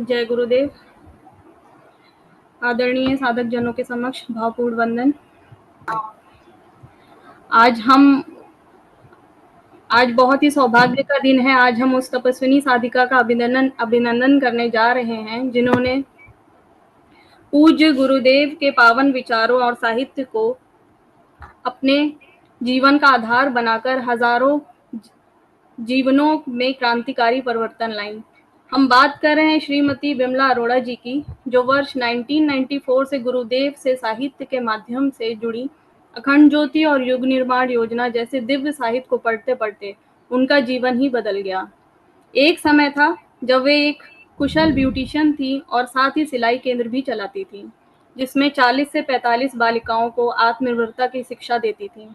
जय गुरुदेव। आदरणीय साधक जनों के समक्ष भावपूर्ण वंदन। आज हम आज बहुत ही सौभाग्य का दिन है। आज हम उस तपस्विनी साधिका का अभिनंदन करने जा रहे हैं जिन्होंने पूज्य गुरुदेव के पावन विचारों और साहित्य को अपने जीवन का आधार बनाकर हजारों जीवनों में क्रांतिकारी परिवर्तन लाई। हम बात कर रहे हैं श्रीमती विमला अरोड़ा जी की, जो वर्ष 1994 से गुरुदेव से साहित्य के माध्यम से जुड़ी अखंड ज्योति और युग निर्माण योजना जैसे दिव्य साहित्य को पढ़ते पढ़ते उनका जीवन ही बदल गया। एक समय था जब वे एक कुशल ब्यूटिशियन थी और साथ ही सिलाई केंद्र भी चलाती थी, जिसमें 40 से 45 बालिकाओं को आत्मनिर्भरता की शिक्षा देती थी।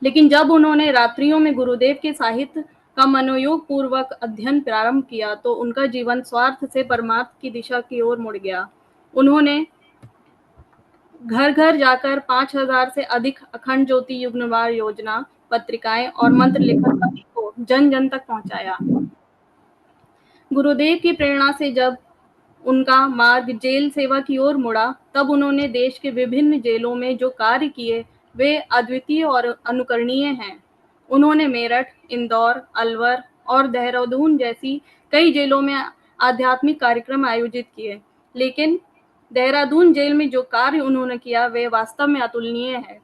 लेकिन जब उन्होंने रात्रियों में गुरुदेव के साहित्य का मनोयोग पूर्वक अध्ययन प्रारंभ किया तो उनका जीवन स्वार्थ से परमार्थ की दिशा की ओर मुड़ गया। उन्होंने घर घर जाकर 5000 से अधिक अखंड ज्योति युग निर्माण योजना पत्रिकाएं और मंत्र लेखन को जन जन तक पहुंचाया। गुरुदेव की प्रेरणा से जब उनका मार्ग जेल सेवा की ओर मुड़ा, तब उन्होंने देश के विभिन्न जेलों में जो कार्य किए वे अद्वितीय और अनुकरणीय हैं। उन्होंने मेरठ, इंदौर, अलवर और देहरादून जैसी कई जेलों में आध्यात्मिक कार्यक्रम आयोजित किए, लेकिन देहरादून जेल में जो कार्य उन्होंने किया वे वास्तव में अतुलनीय है।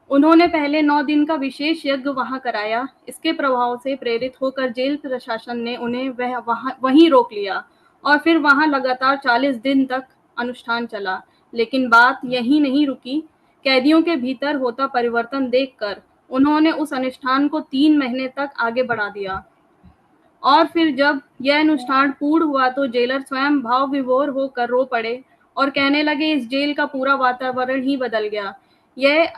उन्होंने पहले 9 दिन का विशेष यज्ञ वहां कराया। इसके प्रभाव से प्रेरित होकर जेल प्रशासन ने उन्हें वहीं रोक लिया और फिर वहां लगातार 40 दिन तक अनुष्ठान चला। लेकिन बात यहीं नहीं रुकी। कैदियों के भीतर होता परिवर्तन देखकर उन्होंने उस अनुष्ठान को 3 महीने तक आगे बढ़ा दिया और फिर जब यह अनुष्ठान पूर्ण हुआ तो जेलर स्वयं भाव विभोर होकर रो पड़े और कहने लगे, इस जेल का पूरा वातावरण ही बदल गया। यह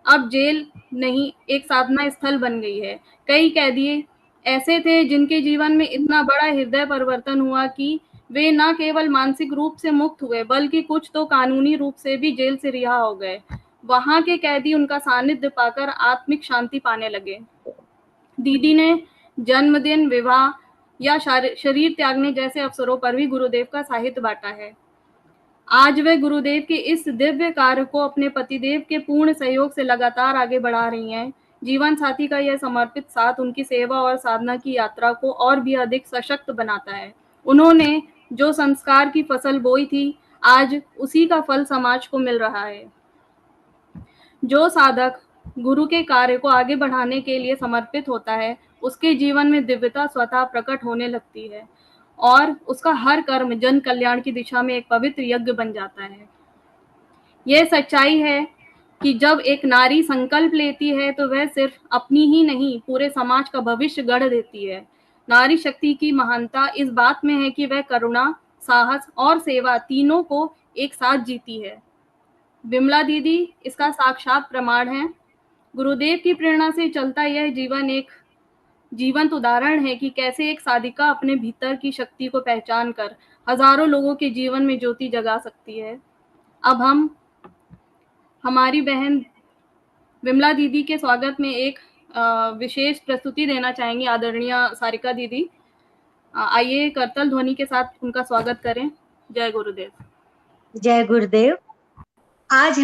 अब जेल नहीं, एक साधना स्थल बन गई है। कई कैदी ऐसे थे जिनके जीवन में इतना बड़ा हृदय परिवर्तन हुआ कि वे न केवल मानसिक रूप से मुक्त हुए बल्कि कुछ तो कानूनी रूप से भी जेल से रिहा हो गए। वहां के कैदी उनका सानिध्य पाकर आत्मिक शांति पाने लगे। दीदी ने जन्मदिन, विवाह या शरीर त्यागने जैसे अवसरों पर भी गुरुदेव का साहित्य बांटा है। आज वे गुरुदेव के इस दिव्य कार्य को अपने पतिदेव के पूर्ण सहयोग से लगातार आगे बढ़ा रही हैं। जीवन साथी का यह समर्पित साथ उनकी सेवा और साधना की यात्रा को और भी अधिक सशक्त बनाता है। उन्होंने जो संस्कार की फसल बोई थी, आज उसी का फल समाज को मिल रहा है। जो साधक गुरु के कार्य को आगे बढ़ाने के लिए समर्पित होता है, उसके जीवन में दिव्यता स्वतः प्रकट होने लगती है और उसका हर कर्म जन कल्याण की दिशा में एक पवित्र यज्ञ बन जाता है। यह सच्चाई है कि जब एक नारी संकल्प लेती है तो वह सिर्फ अपनी ही नहीं, पूरे समाज का भविष्य गढ़ देती है। नारी शक्ति की महानता इस बात में है कि वह करुणा, साहस और सेवा तीनों को एक साथ जीती है। विमला दीदी इसका साक्षात प्रमाण है। गुरुदेव की प्रेरणा से चलता यह जीवन एक जीवंत उदाहरण है कि कैसे एक साधिका अपने भीतर की शक्ति को पहचान कर हजारों लोगों के जीवन में ज्योति जगा सकती है। अब हम हमारी बहन विमला दीदी के स्वागत में एक विशेष प्रस्तुति देना चाहेंगी आदरणीय सारिका दीदी। आइए करतल ध्वनि के साथ उनका स्वागत करें। जय गुरुदेव। जय गुरुदेव। आज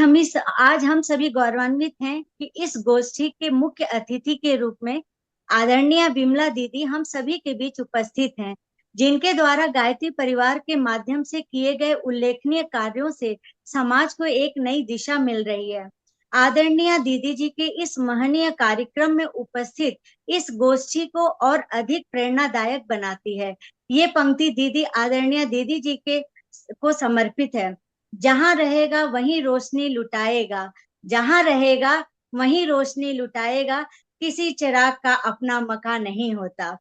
हम सभी गौरवान्वित हैं कि इस गोष्ठी के मुख्य अतिथि के रूप में आदरणीय विमला दीदी हम सभी के बीच उपस्थित हैं, जिनके द्वारा गायत्री परिवार के माध्यम से किए गए उल्लेखनीय कार्यों से समाज को एक नई दिशा मिल रही है। आदरणीय दीदी जी के इस महनीय कार्यक्रम में उपस्थित इस गोष्ठी को और अधिक प्रेरणादायक बनाती है। ये पंक्ति दीदी आदरणीय दीदी जी के को समर्पित है। जहां रहेगा वहीं रोशनी लुटाएगा, जहां रहेगा वहीं रोशनी लुटाएगा, किसी चिराग का अपना मकान नहीं होता।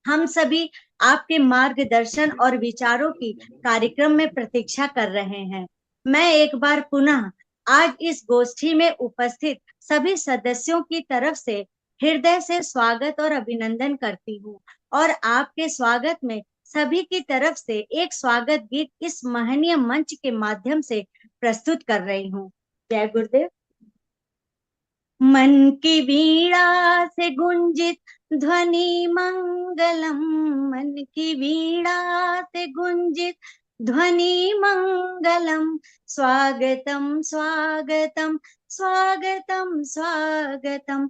हम सभी आपके मार्गदर्शन और विचारों की कार्यक्रम में प्रतीक्षा कर रहे हैं। मैं एक बार पुनः आज इस गोष्ठी में उपस्थित सभी सदस्यों की तरफ से हृदय से स्वागत और अभिनंदन करती हूँ और आपके स्वागत में सभी की तरफ से एक स्वागत गीत इस महनीय मंच के माध्यम से प्रस्तुत कर रही हूँ। जय गुरुदेव। मन की वीणा से गुंजित ध्वनि मंगलम, मन की वीणा से गुंजित ध्वनि मंगलम। स्वागतम स्वागतम स्वागतम स्वागतम।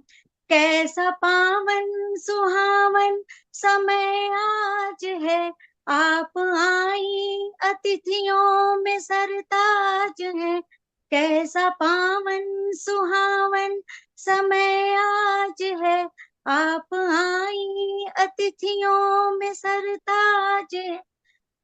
कैसा पावन सुहावन समय आज है, आप आई अतिथियों में सरताज है। कैसा पावन सुहावन समय आज है, आप आई अतिथियों में सरताज है।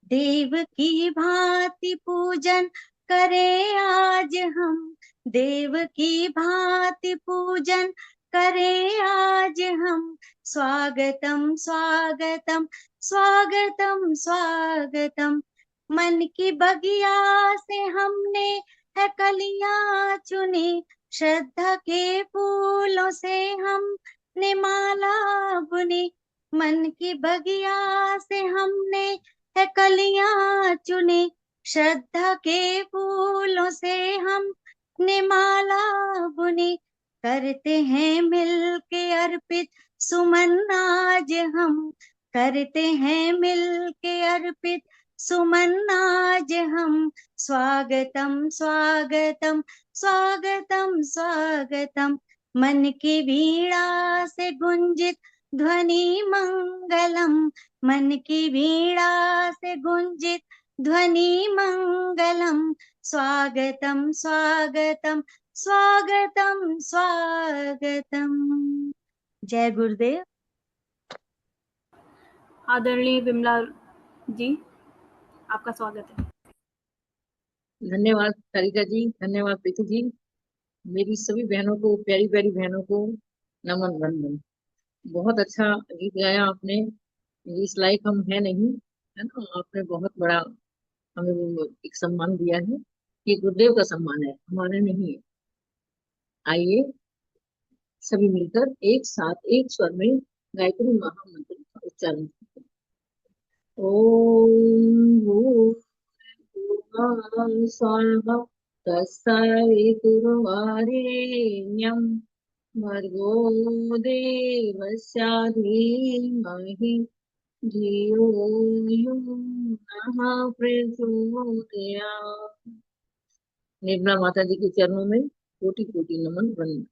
देव की भांति पूजन करे आज हम, देव की भांति पूजन करे आज हम। स्वागतम स्वागतम स्वागतम स्वागतम। मन की बगिया से हमने है कलियां चुनी, श्रद्धा के फूलों से हमने माला बुनी। मन की बगिया से हमने है कलियां चुनी, श्रद्धा के फूलों से हमने माला बुनी। करते हैं मिल के अर्पित सुमन आज हम, करते हैं मिल के अर्पित सुमन आज हम। स्वागतम स्वागतम स्वागतम स्वागतम। मन की वीणा से गुंजित ध्वनि मंगलम, मन की वीणा से गुंजित ध्वनि मंगलम। स्वागतम स्वागतम स्वागतम स्वागतम। जय गुरुदेव। आदरणीय विमला जी, आपका स्वागत है। धन्यवाद कारिका जी, धन्यवाद प्रीति जी। मेरी सभी बहनों को, प्यारी प्यारी बहनों को नमन वंदन। बहुत अच्छा गीत गाया आपने, इस लायक हम है नहीं, है ना। आपने बहुत बड़ा हमें वो एक सम्मान दिया है, ये गुरुदेव का सम्मान है, हमारा नहीं है। आइए सभी मिलकर एक साथ एक स्वर में गायत्री महामंत्र का उच्चारण करते हैं। ओम स्वाहा तत्सवितुर्वरेण्यं भर्गो देवस्य धीमहि धियो यो नः प्रचोदयात्। निर्मला माता जी के चरणों में कोटि कोटि नमन वंदन।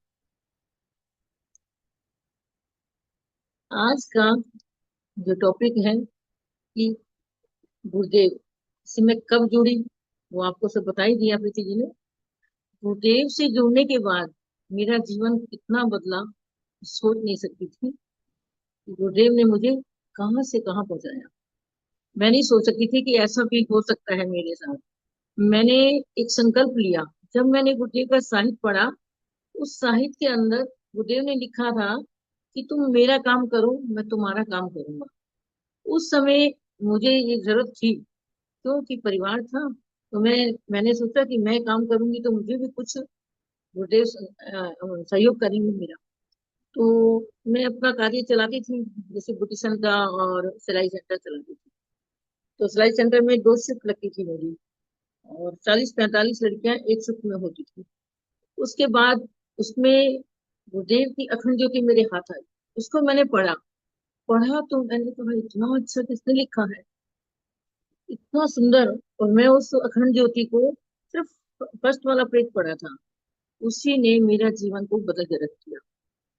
आज का जो टॉपिक है कि गुरुदेव से मैं कब जुड़ी, वो आपको सब बता ही दिया प्रीति जी ने। गुरुदेव से जुड़ने के बाद मेरा जीवन कितना बदला सोच नहीं सकती थी। गुरुदेव ने मुझे कहां से कहां पहुंचाया, मैं नहीं सोच सकती थी कि ऐसा भी हो सकता है मेरे साथ। मैंने एक संकल्प लिया, जब मैंने गुरुदेव का साहित्य पढ़ा, उस साहित्य के अंदर गुरुदेव ने लिखा था कि तुम मेरा काम करो, मैं तुम्हारा काम करूंगा। उस समय मुझे ये जरूरत थी, क्योंकि परिवार था, तो मैंने सोचा कि मैं काम करूंगी तो मुझे भी कुछ गुरुदेव सहयोग करेंगे मेरा। तो मैं अपना कार्य चलाती थी, जैसे ब्यूटिशियन का और सिलाई सेंटर चलाती थी। तो सिलाई सेंटर में 2 शिफ्ट लगती थी मेरी, और 40-45 लड़कियां एक शिफ्ट में होती थी। उसके बाद उसमें गुरुदेव की अखंड ज्योति मेरे हाथ आई, उसको मैंने पढ़ा। तो मैंने कहा इतना अच्छा किसने लिखा है, इतना सुंदर। और मैं उस अखंड ज्योति को सिर्फ फर्स्ट वाला पेज पढ़ा था, उसी ने मेरा जीवन को बदल के रख दिया।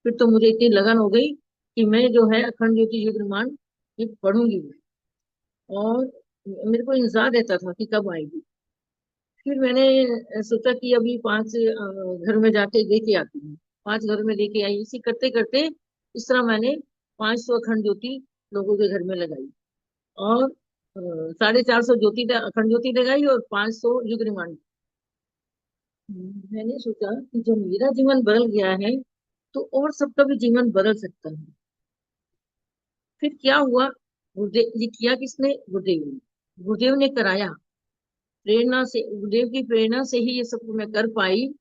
फिर तो मुझे इतनी लगन हो गई कि मैं जो है अखंड ज्योति युग्मरान ये पढ़ूंगी मैं, और मेरे को इंतजार रहता था कि कब आएगी। फिर मैंने सोचा कि अभी 5 घर में जाके दे के आती हूँ। 5 घर में दे के आई, इसी करते करते इस तरह मैंने 500 अखंड ज्योति लोगों के घर में लगाई, और 450 ज्योति अखंड ज्योति लगाई, और 500 युग्मरान। मैंने सोचा कि जब मेरा जीवन बदल गया है तो और सबका भी जीवन बदल सकता है। फिर क्या हुआ, गुरुदेव ये किया किसने, गुरुदेव ने, गुरुदेव ने कराया। प्रेरणा से, गुरुदेव की प्रेरणा से ही ये सब मैं कर पाई।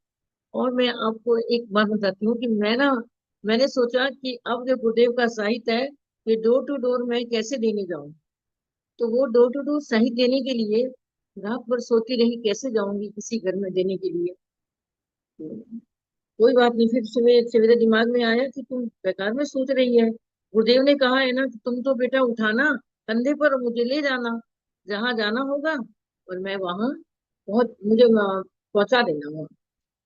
और मैं आपको एक बात बताती हूँ कि मैंने सोचा कि अब जो गुरुदेव का साहित्य है ये डोर टू डोर मैं कैसे देने जाऊं। तो वो डोर टू डोर साहित्य देने के लिए रात भर सोती रही, कैसे जाऊंगी किसी घर में देने के लिए। तो कोई बात नहीं, फिर सवेरे दिमाग में आया कि तुम बेकार में सोच रही है, गुरुदेव ने कहा है ना कि तुम तो बेटा उठाना कंधे पर और मुझे ले जाना जहां जाना होगा, और मैं वहां मुझे पहुंचा देना वहां।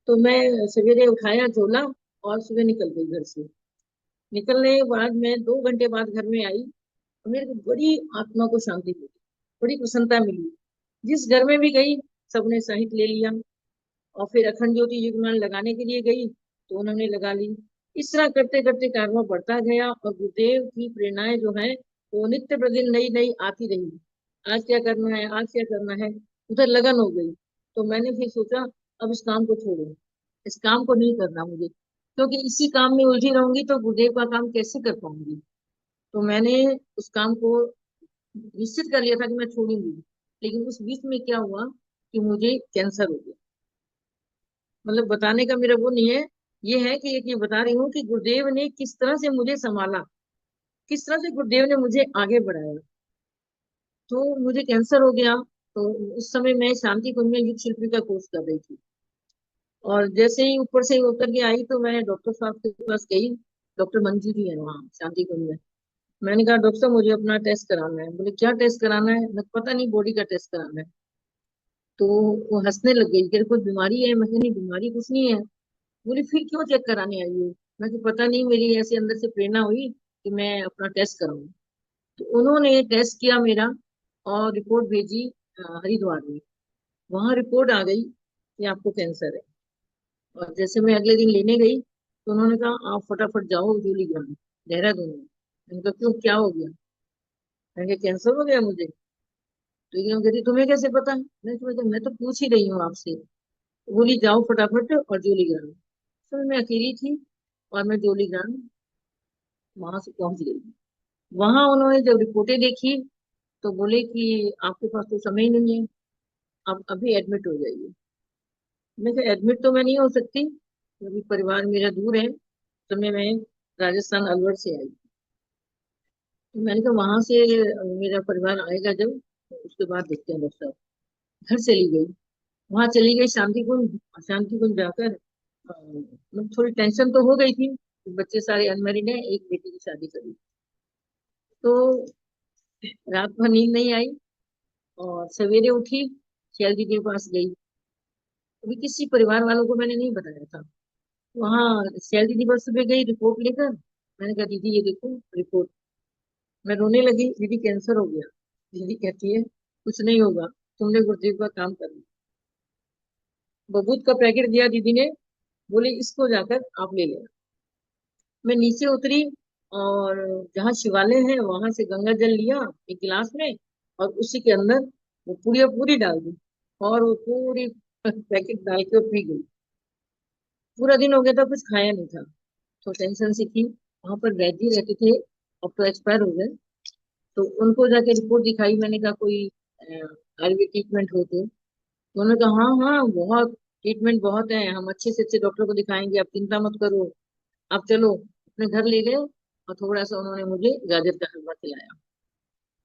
तो मैं सवेरे उठाया झोला और सुबह निकल गई घर से। निकलने के बाद मैं 2 घंटे बाद घर में आई, और मेरे को बड़ी आत्मा को शांति मिली, बड़ी प्रसन्नता मिली। जिस घर में भी गई सबने साहित्य ले लिया, और फिर अखंड ज्योति युगमान लगाने के लिए गई तो उन्होंने लगा ली। इस तरह करते करते कारवा बढ़ता गया, और गुरुदेव की प्रेरणाएं जो है वो नित्य प्रतिदिन नई नई आती रही। आज क्या करना है, आज क्या करना है, उधर लगन हो गई। तो मैंने फिर सोचा अब इस काम को छोड़ो, इस काम को नहीं करना मुझे, क्योंकि इसी काम में उलझी रहूंगी तो गुरुदेव का काम कैसे कर पाऊंगी। तो मैंने उस काम को निश्चित कर लिया था कि मैं छोड़ूंगी। लेकिन उस बीच में क्या हुआ कि मुझे कैंसर हो गया। मतलब बताने का मेरा वो नहीं है, ये है कि एक ये बता रही हूँ कि गुरुदेव ने किस तरह से मुझे संभाला, किस तरह से गुरुदेव ने मुझे आगे बढ़ाया। तो मुझे कैंसर हो गया। तो उस समय मैं शांति कुंज में युग शिल्पी का कोर्स कर रही थी, और जैसे ही ऊपर से उतर के आई तो मैं डॉक्टर साहब के पास गई। डॉक्टर मंजू जी है वहाँ शांति कुंज में। मैंने कहा डॉक्टर साहब मुझे अपना टेस्ट कराना है। बोले क्या टेस्ट कराना है? मैं पता नहीं, बॉडी का टेस्ट कराना है। तो वो हंसने लग गई, तेरे कोई बीमारी है? मैं कहा, नहीं बीमारी कुछ नहीं है। बोली फिर क्यों चेक कराने आई हो? मैं कहा, पता नहीं, मेरी ऐसे अंदर से प्रेरणा हुई कि मैं अपना टेस्ट कराऊं। तो उन्होंने टेस्ट किया मेरा, और रिपोर्ट भेजी हरिद्वार में। वहां रिपोर्ट आ गई कि आपको कैंसर है। और जैसे मैं अगले दिन लेने गई तो उन्होंने कहा आप फटाफट जाओ जूलीग्राम, देहरादून में। मैंने कहा क्यों, क्या हो गया? मैंने कहा कैंसर हो गया मुझे। तो एकदम कहती तुम्हें कैसे पता? मैं तो पूछ ही रही हूँ आपसे। बोली जाओ फटाफट और जूलीग्राम। तो मैं अकेली थी, और मैं जूलीग्राम वहां से पहुंच गई। वहां उन्होंने जब रिपोर्टें देखी तो बोले कि आपके पास तो समय ही नहीं है, आप अभी एडमिट हो जाइए। मैं कहा एडमिट तो मैं नहीं हो सकती, क्योंकि परिवार मेरा दूर है। तो मैं राजस्थान अलवर से आई। तो मैंने कहा वहां से मेरा परिवार आएगा जब, तो उसके बाद देखते हैं डॉक्टर साहब। घर चली गई, वहां चली गई शांति कुंज। शांति कुंज जाकर मतलब थोड़ी टेंशन तो हो गई थी, बच्चे सारे अनमेरिड हैं, एक बेटी की शादी करी। तो रात भर नींद नहीं आई, और सवेरे उठी, शैल जी के पास गई। अभी किसी परिवार वालों को मैंने नहीं बताया था। वहाँ शैल दीदी बस सुबह गई रिपोर्ट लेकर। मैंने कहा दीदी ये देखो रिपोर्ट। मैं रोने लगी, दीदी कैंसर हो गया। दीदी कहती है कुछ नहीं होगा, तुमने गुरुदेव का काम करना। बबूत का पैकेट दिया दीदी ने, बोले इसको जाकर आप ले लेना। मैं नीचे उतरी, और जहाँ शिवालय है वहां से गंगा जल लिया एक गिलास में, और उसी के अंदर वो पूरी पूरी डाल दी, और वो पूरी पैकेट डाल के वो पी गई। पूरा दिन हो गया था, कुछ खाया नहीं था। तो टेंशन सी थी। वहां पर वैद्य रहते थे, अब तो एक्सपायर हो गए। तो उनको जाके रिपोर्ट दिखाई, मैंने कहा कोई आयुर्वेदिक ट्रीटमेंट हो तो? उन्होंने कहा हाँ हाँ बहुत ट्रीटमेंट बहुत है, हम अच्छे से अच्छे डॉक्टर को दिखाएंगे, आप चिंता मत करो। आप चलो अपने घर ले गए, और थोड़ा सा उन्होंने मुझे गाजर का हलवा खिलाया।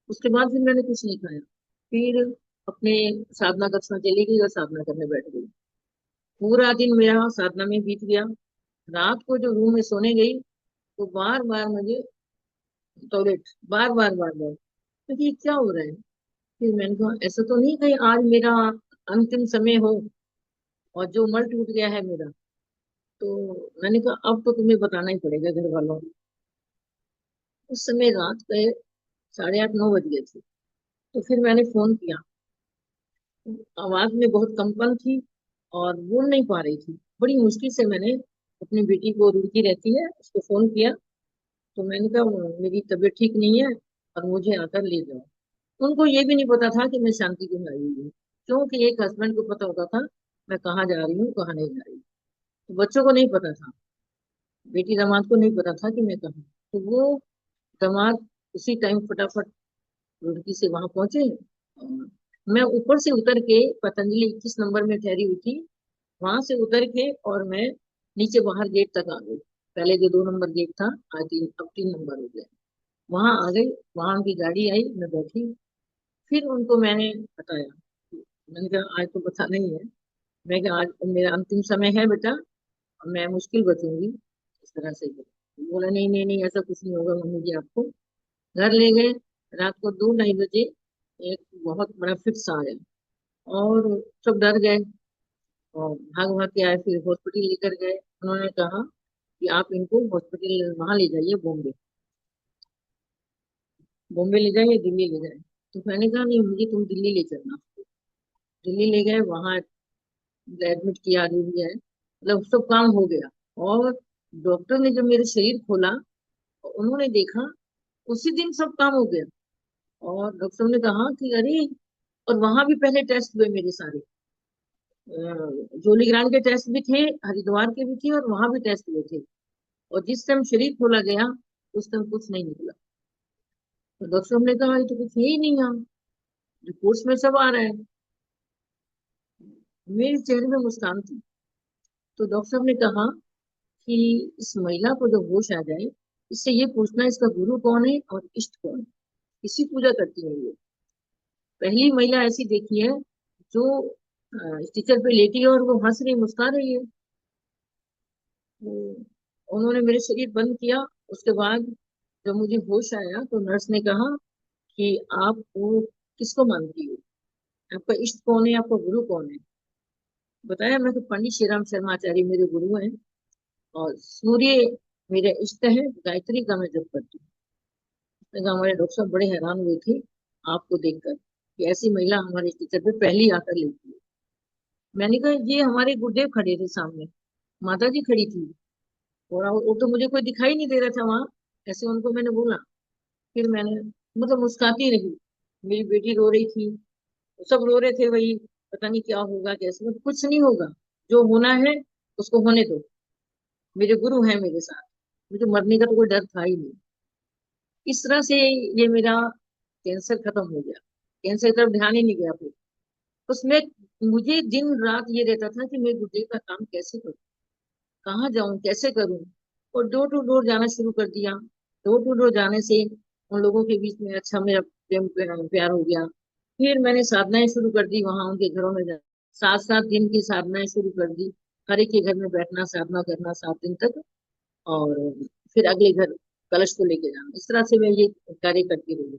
उसके बाद फिर मैंने कुछ नहीं खाया। फिर अपने साधना कक्षा चली गई और साधना करने बैठ गई। पूरा दिन मेरा साधना में बीत गया। रात को जो रूम में सोने गई तो बार बार मुझे टॉयलेट, बार बार बार बार, क्योंकि ये क्या हो रहा है। फिर मैंने कहा ऐसा तो नहीं कहीं आज मेरा अंतिम समय हो, और जो मल टूट गया है मेरा। तो मैंने कहा अब तो तुम्हें बताना ही पड़ेगा घर वालों को। उस समय रात के 8:30-9 बज गए थे। तो फिर मैंने फोन किया। आवाज में बहुत कंपन थी, और बोल नहीं पा रही थी। बड़ी मुश्किल से मैंने अपनी बेटी को, रुड़की रहती है, उसको फोन किया। तो मैंने कहा मेरी तबीयत ठीक नहीं है, और मुझे आकर ले जाओ। उनको ये भी नहीं पता था कि मैं शांति क्यों आई हुई हूँ, क्योंकि एक हस्बैंड को पता होता था मैं कहाँ जा रही हूँ कहाँ नहीं जा रही हूँ। तो बच्चों को नहीं पता था, बेटी दामाद को नहीं पता था कि मैं कहाँ। तो वो दामाद उसी टाइम फटाफट रुड़की से वहां पहुंचे। और मैं ऊपर से उतर के पतंजलि 21 नंबर में ठहरी हुई थी, वहां से उतर के और मैं नीचे बाहर गेट तक आ गई। पहले जो 2 नंबर गेट था, आज अब 3 नंबर हो गया। वहां आ गई, वहां उनकी गाड़ी आई, मैं बैठी। फिर उनको मैंने बताया। मैंने कहा आज तो पता नहीं है। मैं कहा आज मेरा अंतिम समय है बेटा, और मैं मुश्किल बचूंगी इस तरह से। बोला नहीं नहीं नहीं, ऐसा कुछ नहीं होगा मम्मी जी आपको। घर ले गए। रात को 2-2:30 बजे एक बहुत बड़ा फिक्स आया, और सब डर गए और भाग भाग के आए। फिर हॉस्पिटल लेकर गए। उन्होंने कहा कि आप इनको हॉस्पिटल वहां ले जाइए, बॉम्बे। बॉम्बे ले जाइए, दिल्ली ले जाए। तो मैंने कहा नहीं, मुझे तुम दिल्ली ले चलना। दिल्ली ले गए, वहां एडमिट किया, जो भी है, मतलब सब काम हो गया। और डॉक्टर ने जब मेरे शरीर खोला, उन्होंने देखा, उसी दिन सब काम हो गया। और डॉक्टर ने कहा कि अरे, और वहां भी पहले टेस्ट हुए मेरे सारे, जोलीग्रांट के टेस्ट भी थे, हरिद्वार के भी थे, और वहां भी टेस्ट हुए थे। और जिस टाइम शरीर खोला गया, उस टाइम कुछ नहीं निकला। तो डॉक्टर ने कहा ये तो कुछ है ही नहीं यहाँ, रिपोर्ट्स में सब आ रहा है। मेरे चेहरे में मुस्कान थी। तो डॉक्टर साहब ने कहा कि इस महिला को जब होश आ जाए, इससे ये पूछना इसका गुरु कौन है और इष्ट कौन है, किसी पूजा करती है ये। पहली महिला ऐसी देखी है जो स्टीचर पे लेटी है और वो हंस रही, मुस्कुरा रही है। तो उन्होंने मेरे शरीर बंद किया। उसके बाद जब मुझे होश आया, तो नर्स ने कहा कि आप वो किसको मानती हो, आपका इष्ट कौन है, आपका गुरु कौन है। बताया मैं तो पंडित श्री राम शर्माचार्य मेरे गुरु हैं, और सूर्य मेरा इष्ट है, गायत्री का मैं जप करती हूँ। उसने कहा, हमारे डॉक्टर साहब बड़े हैरान हुए थे आपको देखकर कि ऐसी महिला हमारे टीचर पे पहली आकर लेती है। मैंने कहा ये हमारे गुरुदेव खड़े थे सामने, माता जी खड़ी थी, और वो तो मुझे कोई दिखाई नहीं दे रहा था वहां। ऐसे उनको मैंने बोला। फिर मैंने मतलब मुस्कुराती रही। मेरी बेटी रो रही थी, सब रो रहे थे, वही पता नहीं क्या होगा कैसे, मतलब कुछ नहीं होगा, जो होना है उसको होने दो, मेरे गुरु हैं मेरे साथ, मुझे मरने का तो कोई डर था ही नहीं। इस तरह से ये मेरा कैंसर खत्म हो गया। कैंसर की तरफ ध्यान ही नहीं गया फिर। उसमें मुझे दिन रात ये रहता था कि मैं गुरुदेव का काम कैसे करूं, कहाँ जाऊं, कैसे करूं। और डोर टू डोर जाना शुरू कर दिया। डोर टू डोर जाने से उन लोगों के बीच में अच्छा मेरा प्रेम प्यार हो गया। फिर मैंने साधनाएं शुरू कर दी, वहां उनके घरों में जा 7-7 दिन की साधनाएं शुरू कर दी। हर एक के घर में बैठना, साधना करना 7 दिन तक, और फिर अगले घर कलश को लेके जाना। इस तरह से मैं ये कार्य करती रही।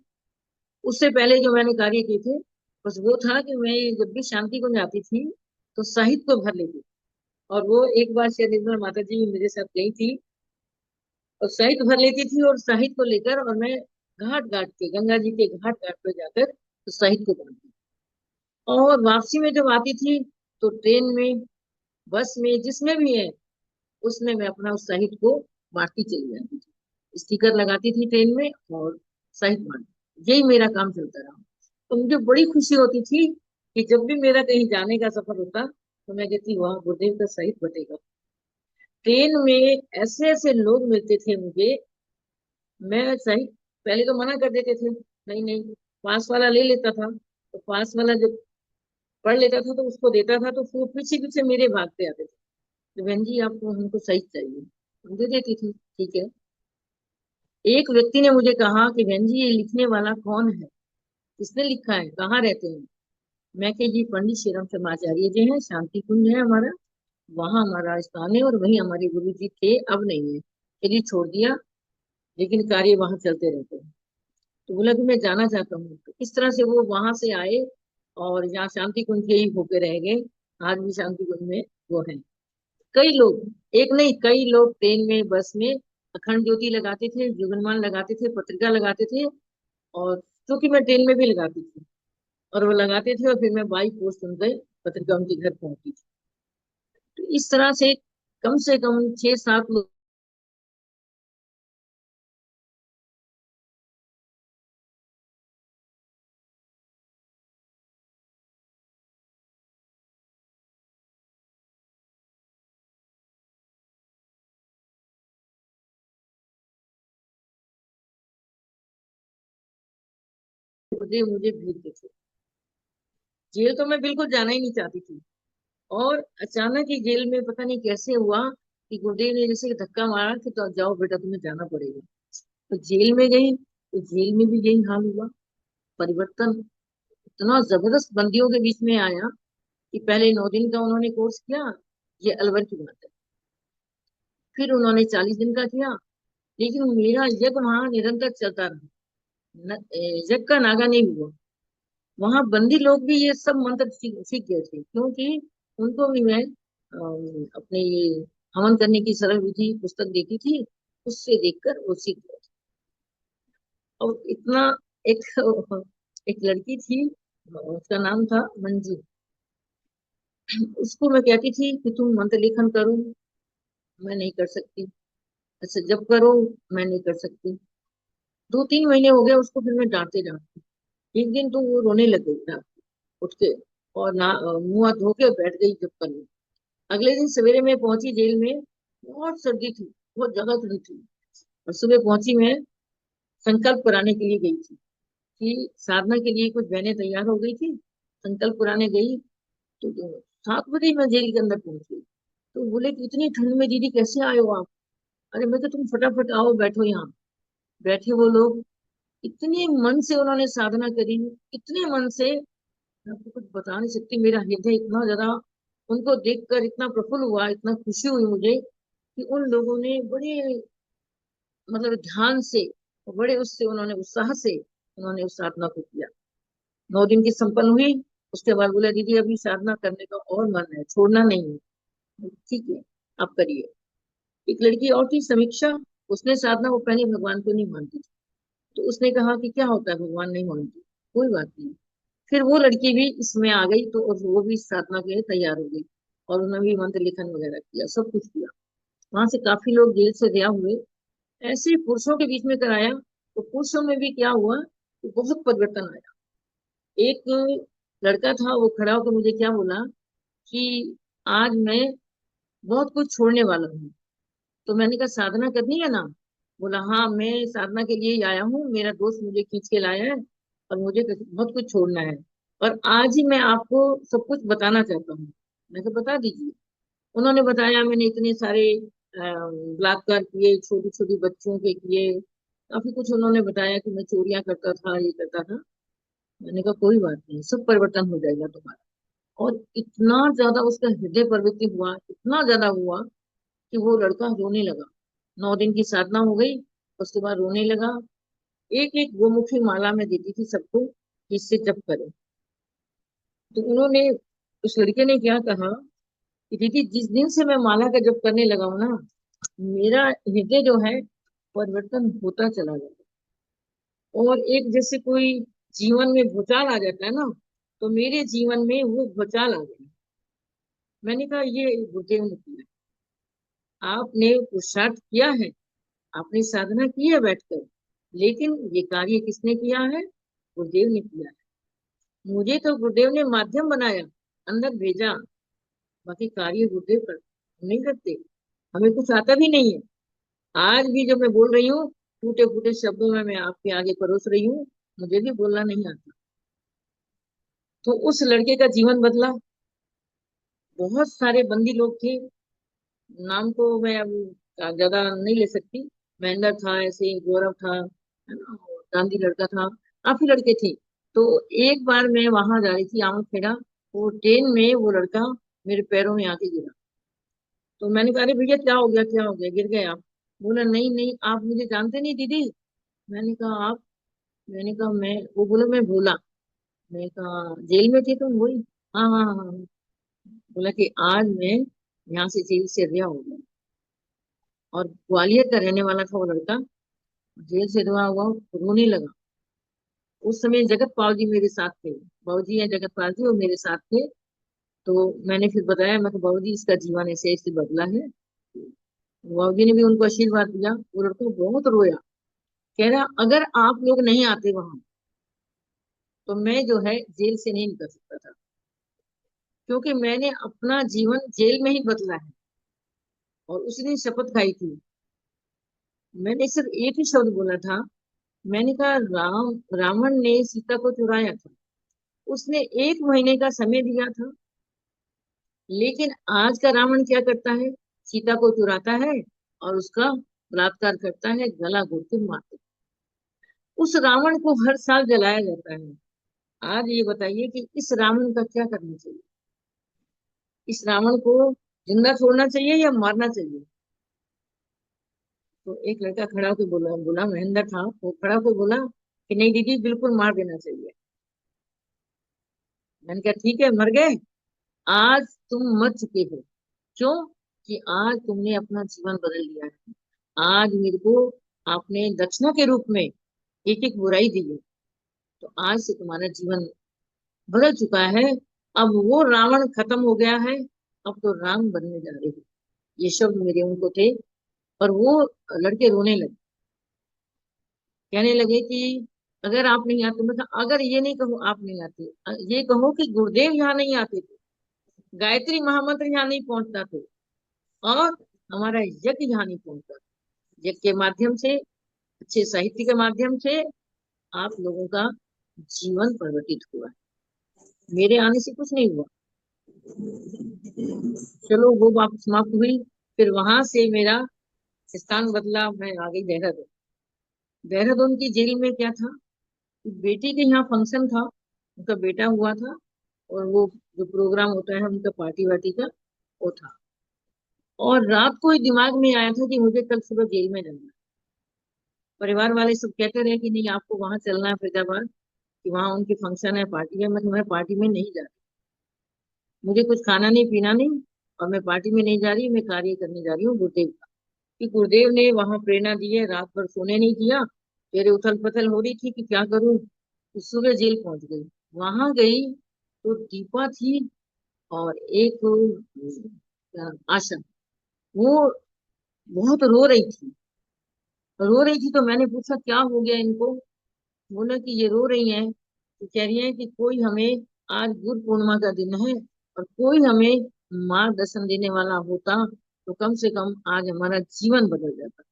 उससे पहले जो मैंने कार्य किए थे, बस वो था कि मैं जब भी शांति को जाती थी, तो साहित्य को भर लेती। और वो एक बार शायद निर्मला माता जी भी मेरे साथ गई थी, और साहित्य भर लेती थी, और साहित्य को लेकर और मैं घाट घाट के, गंगा जी के घाट घाट पर जाकर तो साहित्य को बांटती। और वापसी में जब आती थी, तो ट्रेन में, बस में, जिसमें भी है, उसमें मैं अपना उस साहित्य को बांटती चली जाती थी। स्टिकर लगाती थी ट्रेन में, और साहित्य बांटती, यही मेरा काम चलता रहा। तो मुझे बड़ी खुशी होती थी कि जब भी मेरा कहीं जाने का सफर होता, तो मैं कहती वहां गुरुदेव का साहित्य बटेगा। ट्रेन में ऐसे ऐसे लोग मिलते थे मुझे। मैं सही पहले तो मना कर देते थे, नहीं नहीं, पास वाला ले लेता था। तो पास वाला जब पढ़ लेता था, तो उसको देता था, तो फिर पीछे पीछे मेरे भागते आते थे। तो बहन जी आपको, हमको सही चाहिए, हम दे देती थी, ठीक है। एक व्यक्ति ने मुझे कहा कि बहन जी ये लिखने वाला कौन है, किसने लिखा है, कहाँ रहते हैं। मैं कि जी पंडित श्री राम शर्माचार्य जी हैं, शांति कुंज है हमारा, वहां हमारा स्थान है, और वही हमारे गुरु जी थे, अब नहीं है, चलिए छोड़ दिया, लेकिन कार्य वहां चलते रहते हैं। तो बोला कि मैं जाना चाहता हूँ। तो इस तरह से वो वहां से आए, और यहाँ शांति कुंज के ही होके रह गए। आज भी शांति कुंज में वो है। कई लोग, एक नहीं कई लोग ट्रेन में, बस में अखंड ज्योति लगाते थे, जुगनमान लगाते थे, पत्रिका लगाते थे। और क्योंकि मैं ट्रेन में भी लगाती थी, और वो लगाते थे, और फिर मैं बाई पोस्ट उनके पत्रिका उनके घर पहुंचती थी। तो इस तरह से कम 6-7 लोग मुझे भेजते थे। जेल तो मैं बिल्कुल जाना ही नहीं चाहती थी। और अचानक ही जेल में पता नहीं कैसे हुआ कि गुरुदेव ने जैसे धक्का मारा कि तो जाओ बेटा, तुम्हें जाना पड़ेगा। तो जेल में गई, तो जेल में भी यही हाल हुआ। परिवर्तन इतना जबरदस्त बंदियों के बीच में आया कि पहले 9 दिन का उन्होंने कोर्स किया, ये अलवर की बात है। फिर उन्होंने 40 दिन का किया, लेकिन मेरा यज्ञ वहां निरंतर चलता रहा। यज्ञ का नागा नहीं हुआ। वहां बंदी लोग भी ये सब मंत्र सीख गए थे, क्योंकि उनको भी मैं अपने ये हवन करने की सरल विधि पुस्तक देखी थी, उससे देखकर वो सीख गए थे। और इतना, एक एक लड़की थी, उसका नाम था मंजू। उसको मैं कहती थी कि तुम मंत्र लेखन करो, मैं नहीं कर सकती। अच्छा, जब करो, मैं नहीं कर सकती। 2-3 महीने हो गए उसको, फिर मैं डांटते डांटते, एक दिन तो वो रोने लग गई रात को, उठ के, और ना मुंह हाथ धो के बैठ गई जब करने। अगले दिन सवेरे मैं पहुंची जेल में, बहुत सर्दी थी, बहुत ज्यादा ठंड थी। और सुबह पहुंची मैं, संकल्प कराने के लिए गई थी कि साधना के लिए कुछ बहनें तैयार हो गई थी, संकल्प कराने गई। तो 7 बजे मैं जेल के अंदर पहुंची। तो बोले कि इतनी ठंड में दीदी कैसे आए हो आप? अरे मैं, तो तुम फटाफट आओ, बैठो यहाँ। बैठे वो लोग, इतने मन से उन्होंने साधना करी, इतने मन से, मैं आपको कुछ बता नहीं सकती। मेरा हृदय इतना ज्यादा उनको देखकर इतना प्रफुल्ल हुआ, इतना खुशी हुई मुझे कि उन लोगों ने बड़े, मतलब ध्यान से, बड़े उससे, उन्होंने उत्साह से उन्होंने उस साधना को किया। 9 दिन की संपन्न हुई। उसके बाद बोला दीदी अभी साधना करने का और मन है, छोड़ना नहीं है। ठीक है, आप करिए। एक लड़की और थी, समीक्षा। उसने साधना, वो पहले भगवान को नहीं मानती थी। तो उसने कहा कि क्या होता है भगवान नहीं मानती, कोई बात नहीं। फिर वो लड़की भी इसमें आ गई, तो और वो भी साधना के लिए तैयार हो गई, और उन्होंने भी मंत्र लेखन वगैरह किया, सब कुछ किया। वहां से काफी लोग जेल से रिहा हुए। ऐसे ही पुरुषों के बीच में कराया, तो पुरुषों में भी क्या हुआ कि बहुत परिवर्तन आया। एक लड़का था, वो खड़ा होकर मुझे क्या बोला कि आज मैं बहुत कुछ छोड़ने वाला हूँ। तो मैंने कहा साधना करनी है ना? बोला हाँ, मैं साधना के लिए ही आया हूँ, मेरा दोस्त मुझे खींच के लाया है, और मुझे बहुत कुछ छोड़ना है, और आज ही मैं आपको सब कुछ बताना चाहता हूँ। मैं कहा बता दीजिए। उन्होंने बताया, मैंने इतने सारे बलात्कार किए, छोटी छोटी बच्चों के किए, काफी कुछ उन्होंने बताया कि मैं चोरियां करता था, ये करता था। मैंने कहा कोई बात नहीं, सब परिवर्तन हो जाएगा तुम्हारा। और इतना ज्यादा उसका हृदय प्रवृत्ति हुआ, इतना ज्यादा हुआ कि वो लड़का रोने लगा। 9 दिन की साधना हो गई, उसके बाद रोने लगा। एक एक गोमुखी माला में देती थी सबको कि इससे जप करें। तो उन्होंने, उस लड़के ने क्या कहा कि दीदी जिस दिन से मैं माला का जप करने लगा हूं ना, मेरा हृदय जो है परिवर्तन होता चला गया। और एक जैसे कोई जीवन में भूचाल आ जाता है ना, तो मेरे जीवन में वो भूचाल आ गया। मैंने कहा ये गुरुदेव ने किया। आपने पुरुषार्थ किया है, आपने साधना की है बैठकर, लेकिन ये कार्य किसने किया है? गुरुदेव ने किया है। मुझे तो गुरुदेव ने माध्यम बनाया, अंदर भेजा, बाकी कार्य गुरुदेव कर नहीं करते। हमें कुछ आता भी नहीं है। आज भी जब मैं बोल रही हूँ, टूटे फूटे शब्दों में मैं आपके आगे परोस रही हूँ, मुझे भी बोलना नहीं आता। तो उस लड़के का जीवन बदला। बहुत सारे बंदी लोग थे, नाम तो मैं अब ज्यादा नहीं ले सकती। महेंद्र था, ऐसे ही गौरव था, है ना, और गांधी लड़का था, काफी लड़के थे। तो एक बार मैं वहां जा रही थी, आमद खेड़ा, वो ट्रेन में वो लड़का मेरे पैरों में आके गिरा। तो मैंने कहा अरे भैया क्या हो गया, क्या हो गया, गिर गए आप? बोला नहीं नहीं, आप मुझे जानते नहीं दीदी। मैंने कहा आप? मैंने कहा मैं, वो बोला मैं भोला। मैंने कहा जेल में थे तुम? वही, हाँ हाँ हाँ हाँ। बोला कि आज मैं यहाँ से जेल से रिहा हो गया। और ग्वालियर का रहने वाला था वो लड़का, जेल से रिहा हुआ, रोने लगा। उस समय जगत पाल जी मेरे साथ थे, बाबूजी या जगत पाल जी वो मेरे साथ थे। तो मैंने फिर बताया, मैं बाबूजी इसका जीवन ऐसे ऐसे बदला है। बाबूजी ने भी उनको आशीर्वाद दिया। वो लड़का बहुत रोया, कह रहा अगर आप लोग नहीं आते वहां, तो मैं जो है जेल से नहीं निकल सकता था, क्योंकि मैंने अपना जीवन जेल में ही बदला है। और उसी दिन शपथ खाई थी। मैंने सिर्फ एक ही शब्द बोला था, मैंने कहा रावण ने सीता को चुराया था, उसने 1 महीने का समय दिया था, लेकिन आज का रावण क्या करता है? सीता को चुराता है और उसका बलात्कार करता है, गला घोट के मारता है। उस रावण को हर साल जलाया जाता है। आज ये बताइए कि इस रावण का क्या करना चाहिए? इस रावण को जिंदा छोड़ना चाहिए या मारना चाहिए? तो एक लड़का खड़ा होकर बोला बोला महेंद्र था, वो खड़ा होकर बोला कि नहीं दीदी, बिल्कुल मार देना चाहिए। मैंने कहा ठीक है, मर गए, आज तुम मर चुके हो। क्यों? कि आज तुमने अपना जीवन बदल लिया है। आज मेरे को आपने दक्षिणा के रूप में एक एक बुराई दी है, तो आज से तुम्हारा जीवन बदल चुका है। अब वो रावण खत्म हो गया है, अब तो राम बनने जा रहे हो। ये शब्द मेरे उनको थे। और वो लड़के रोने लगे, कहने लगे कि अगर आप नहीं आते, मतलब अगर ये नहीं कहो आप नहीं आते, ये कहो कि गुरुदेव यहाँ नहीं आते थे, गायत्री महामंत्र यहाँ नहीं पहुंचता थे, और हमारा यज्ञ यहाँ नहीं पहुंचता। यज्ञ के माध्यम से, अच्छे साहित्य के माध्यम से आप लोगों का जीवन परिवर्तित हुआ। मेरे आने से कुछ नहीं हुआ। चलो वो बात समाप्त हुई। फिर वहां से मेरा स्थान बदला, मैं आ गई देहरादून। देहरादून की जेल में क्या था, बेटी के यहाँ फंक्शन था, उनका बेटा हुआ था, और वो जो प्रोग्राम होता है उनका पार्टी वार्टी का, वो था। और रात को ही दिमाग में आया था कि मुझे कल सुबह जेल में जाना है। परिवार वाले सब कहते रहे कि नहीं आपको वहां चलना है फरीदाबाद, कि वहां उनकी फंक्शन है, पार्टी है। मैं पार्टी में नहीं जा रही, मुझे कुछ खाना नहीं पीना नहीं, और मैं पार्टी में नहीं जा रही, मैं कार्य करने जा रही हूँ गुरुदेव का। कि गुरुदेव ने वहां प्रेरणा दी है, रात भर सोने नहीं दिया। मेरे उथल पथल हो रही थी कि क्या करूं, तो सुबह जेल पहुंच गई। वहां गई तो दीपा थी, और एक आशा, वो बहुत रो रही थी। तो मैंने पूछा क्या हो गया इनको। बोला कि ये रो रही हैं, तो कह रही हैं कि कोई हमें, आज गुरु पूर्णिमा का दिन है, और कोई हमें मार्गदर्शन देने वाला होता तो कम से कम आज हमारा जीवन बदल जाता।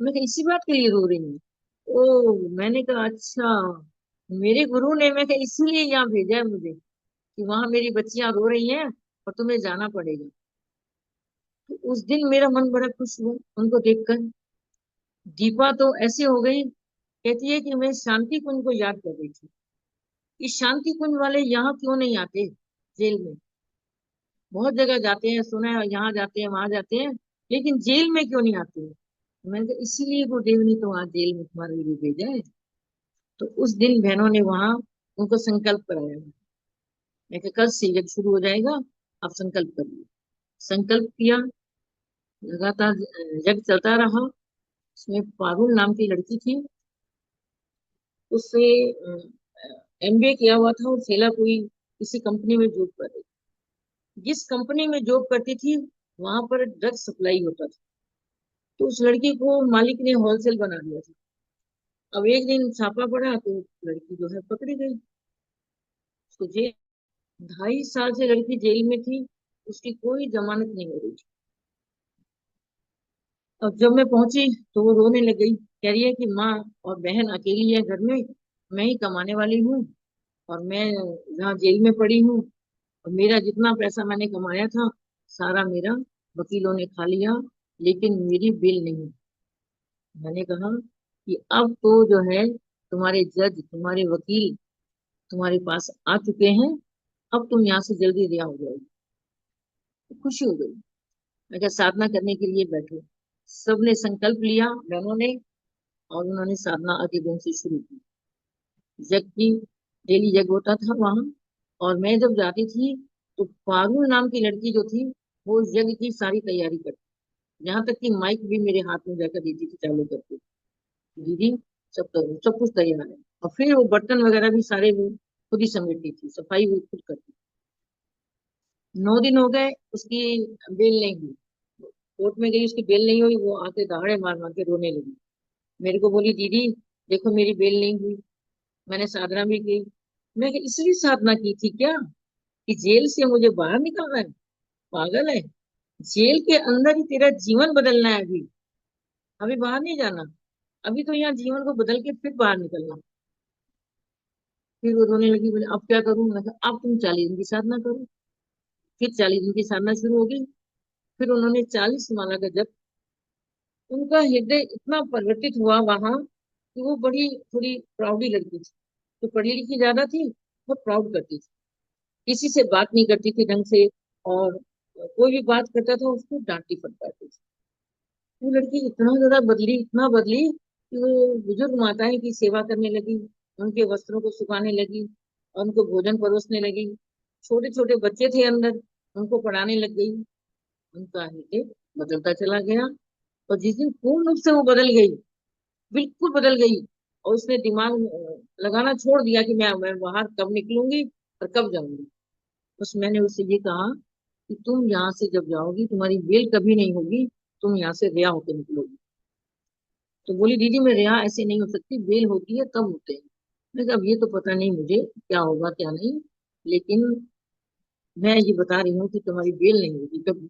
मैं कहा इसी बात के लिए रो रही हूँ। ओ, मैंने कहा अच्छा, मेरे गुरु ने, मैं कहा इसीलिए यहाँ भेजा है मुझे, कि वहां मेरी बच्चियां रो रही हैं और तुम्हें जाना पड़ेगा। तो उस दिन मेरा मन बड़ा खुश हुआ उनको देखकर। दीपा तो ऐसे हो गई, कहती है कि मैं शांति कुंज को याद कर रही थी। इस शांति कुंज वाले यहाँ क्यों नहीं आते जेल में? बहुत जगह जाते हैं, सुना है यहाँ जाते हैं वहां जाते हैं, लेकिन जेल में क्यों नहीं आते हैं? मैंने कहा इसीलिए गुरुदेव ने तो आज जेल में तुम्हारे लिए भेजा है। तो उस दिन बहनों ने वहां उनको संकल्प कराया। मैं कहा कल से यज्ञ शुरू हो जाएगा, आप संकल्प करिए। संकल्प किया, लगातार यज्ञ चलता रहा। उसमें पारुल नाम की लड़की थी, उससे एमबीए किया हुआ था, और सेला कोई किसी कंपनी में जॉब कर रही थी। जिस कंपनी में जॉब करती थी वहां पर ड्रग सप्लाई होता था, तो उस लड़की को मालिक ने होलसेल बना दिया था। अब एक दिन छापा पड़ा तो लड़की जो है पकड़ी गई। उसको जेल, 2.5 साल से लड़की जेल में थी, उसकी कोई जमानत नहीं हो रही थी। अब जब मैं पहुंची तो वो रोने लग गई, कह रही है कि माँ और बहन अकेली है घर में, मैं ही कमाने वाली हूँ, और मैं यहाँ जेल में पड़ी हूँ, और मेरा जितना पैसा मैंने कमाया था सारा मेरा वकीलों ने खा लिया, लेकिन मेरी बिल नहीं। मैंने कहा कि अब तो जो है तुम्हारे जज, तुम्हारे वकील तुम्हारे पास आ चुके हैं, अब तुम यहाँ से जल्दी रिहा हो जाओगी। तो खुशी हो गई। मैं कहा साधना करने के लिए बैठो। सबने संकल्प लिया बहनों ने, और उन्होंने साधना अगले दिन से शुरू की। यज्ञ की, डेली यज्ञ होता था वहां। और मैं जब जाती थी तो पारुल नाम की लड़की जो थी, वो यज्ञ की सारी तैयारी करती, यहाँ तक कि माइक भी मेरे हाथ में जाकर देती थी चालू करके, दीदी सब करो, सब कुछ तैयार है। और फिर वो बर्तन वगैरह भी सारे वो खुद ही समेटती थी, सफाई वो खुद करती। 9 दिन हो गए, उसकी बेल नहीं हुई। कोर्ट में गई, उसकी बेल नहीं हुई, वो आके दहाड़े मार मार के रोने लगी। मेरे को बोली दीदी देखो मेरी बेल नहीं हुई, मैंने साधना भी की। मैं इसलिए साधना की थी क्या, कि जेल से मुझे बाहर निकलना है? पागल है, जेल के अंदर ही तेरा जीवन बदलना है। अभी अभी बाहर नहीं जाना, अभी तो यहाँ जीवन को बदल के फिर बाहर निकलना। फिर वो रोने लगी, बोले अब क्या करूं? मैं कहा अब तुम 40 दिन की साधना करो। फिर 40 दिन की साधना शुरू हो गई। फिर उन्होंने 40 माला का जप। उनका हृदय इतना परिवर्तित हुआ वहां, कि वो बड़ी थोड़ी प्राउडी लड़की थी, तो पढ़ी लिखी ज्यादा थी, बहुत प्राउड करती थी, किसी से बात नहीं करती थी ढंग से, और कोई भी बात करता था उसको डांटती फटकारती थी। वो लड़की इतना ज्यादा बदली, इतना बदली कि वो बुजुर्ग माताएं की सेवा करने लगी, उनके वस्त्रों को सुखाने लगी और उनको भोजन परोसने लगी। छोटे छोटे बच्चे थे अंदर, उनको पढ़ाने लग गई। उनका हृदय बदलता चला गया। और जिस दिन पूर्ण रूप से वो बदल गई, बिल्कुल बदल गई, और उसने दिमाग लगाना छोड़ दिया कि मैं बाहर कब निकलूंगी और कब जाऊंगी। बस मैंने उससे ये कहा कि तुम यहाँ से जब जाओगी तुम्हारी बेल कभी नहीं होगी, तुम यहाँ से रिहा होकर निकलोगी। तो बोली दीदी मैं रिहा ऐसे नहीं हो सकती, बेल होती है तब होते हैं। मैं कहा अब ये तो पता नहीं मुझे क्या होगा क्या नहीं, लेकिन मैं ये बता रही हूँ कि तुम्हारी बेल नहीं होगी कभी।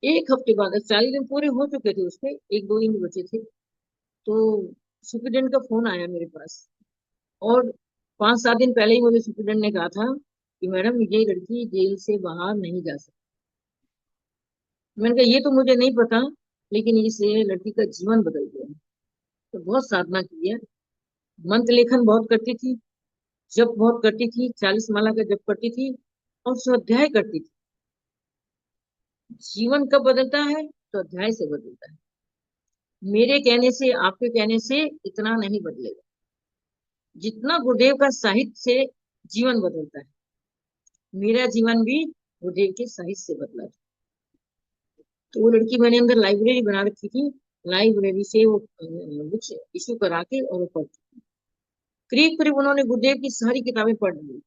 एक हफ्ते बाद 40 दिन पूरे हो चुके थे, उसके एक दो दिन बचे थे, तो सुप्रीडेंट का फोन आया मेरे पास। और 5-7 दिन पहले ही मुझे सुप्रीडेंट ने कहा था कि मैडम ये लड़की जेल से बाहर नहीं जा सकती। मैंने कहा ये तो मुझे नहीं पता, लेकिन इससे लड़की का जीवन बदल गया। तो बहुत साधना की है, मंत्र लेखन बहुत करती थी, जप बहुत करती थी, 40 माला का जप करती थी और स्वाध्याय करती थी। जीवन कब बदलता है तो अध्याय से बदलता है। मेरे कहने से, आपके कहने से इतना नहीं बदलेगा जितना गुरुदेव का साहित्य से जीवन बदलता है। मेरा जीवन भी गुरुदेव के साहित्य से बदला था। तो वो लड़की, मैंने अंदर लाइब्रेरी बना रखी थी, लाइब्रेरी से वो बुक्स इशू करा के और वो पढ़ती थी। करीब करीब उन्होंने गुरुदेव की सारी किताबें पढ़ ली।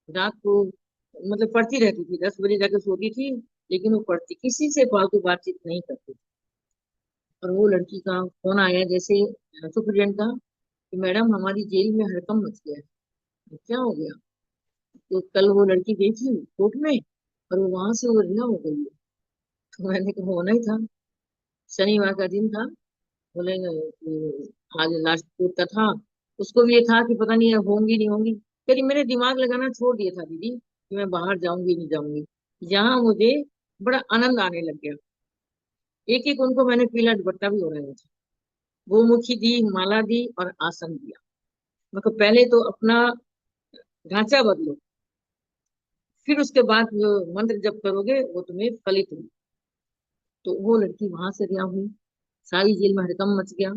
रात को मतलब पढ़ती रहती थी, 10 बजे जाके सोती थी, लेकिन वो पढ़ती, किसी से फालतू बातचीत नहीं करती। और वो लड़की का फोन आया जैसे सुप्रीडेंट का कि मैडम हमारी जेल में हड़कंप मच गया है। तो क्या हो गया? तो कल वो लड़की गई थी कोर्ट में और वो वहां से वो रिहा हो गई है। तो मैंने कहा होना ही था, शनिवार का दिन था। बोले आज लास्ट कोर्ट का था। उसको भी ये था कि पता नहीं होंगी नहीं होंगी। कहीं मैंने दिमाग लगाना छोड़ दिया था दीदी कि मैं बाहर जाऊंगी नहीं जाऊंगी। यहाँ मुझे बड़ा आनंद आने लग गया। एक एक उनको मैंने पीला दुपट्टा भी ओढ़ाया था, गोमुखी दी, माला दी और आसन दिया। मतलब पहले तो अपना ढांचा बदलो, फिर उसके बाद जो मंत्र जप करोगे वो तुम्हें फलित होगी। तो वो लड़की वहां से रिहा हुई, सारी जेल में हड़कंप मच गया।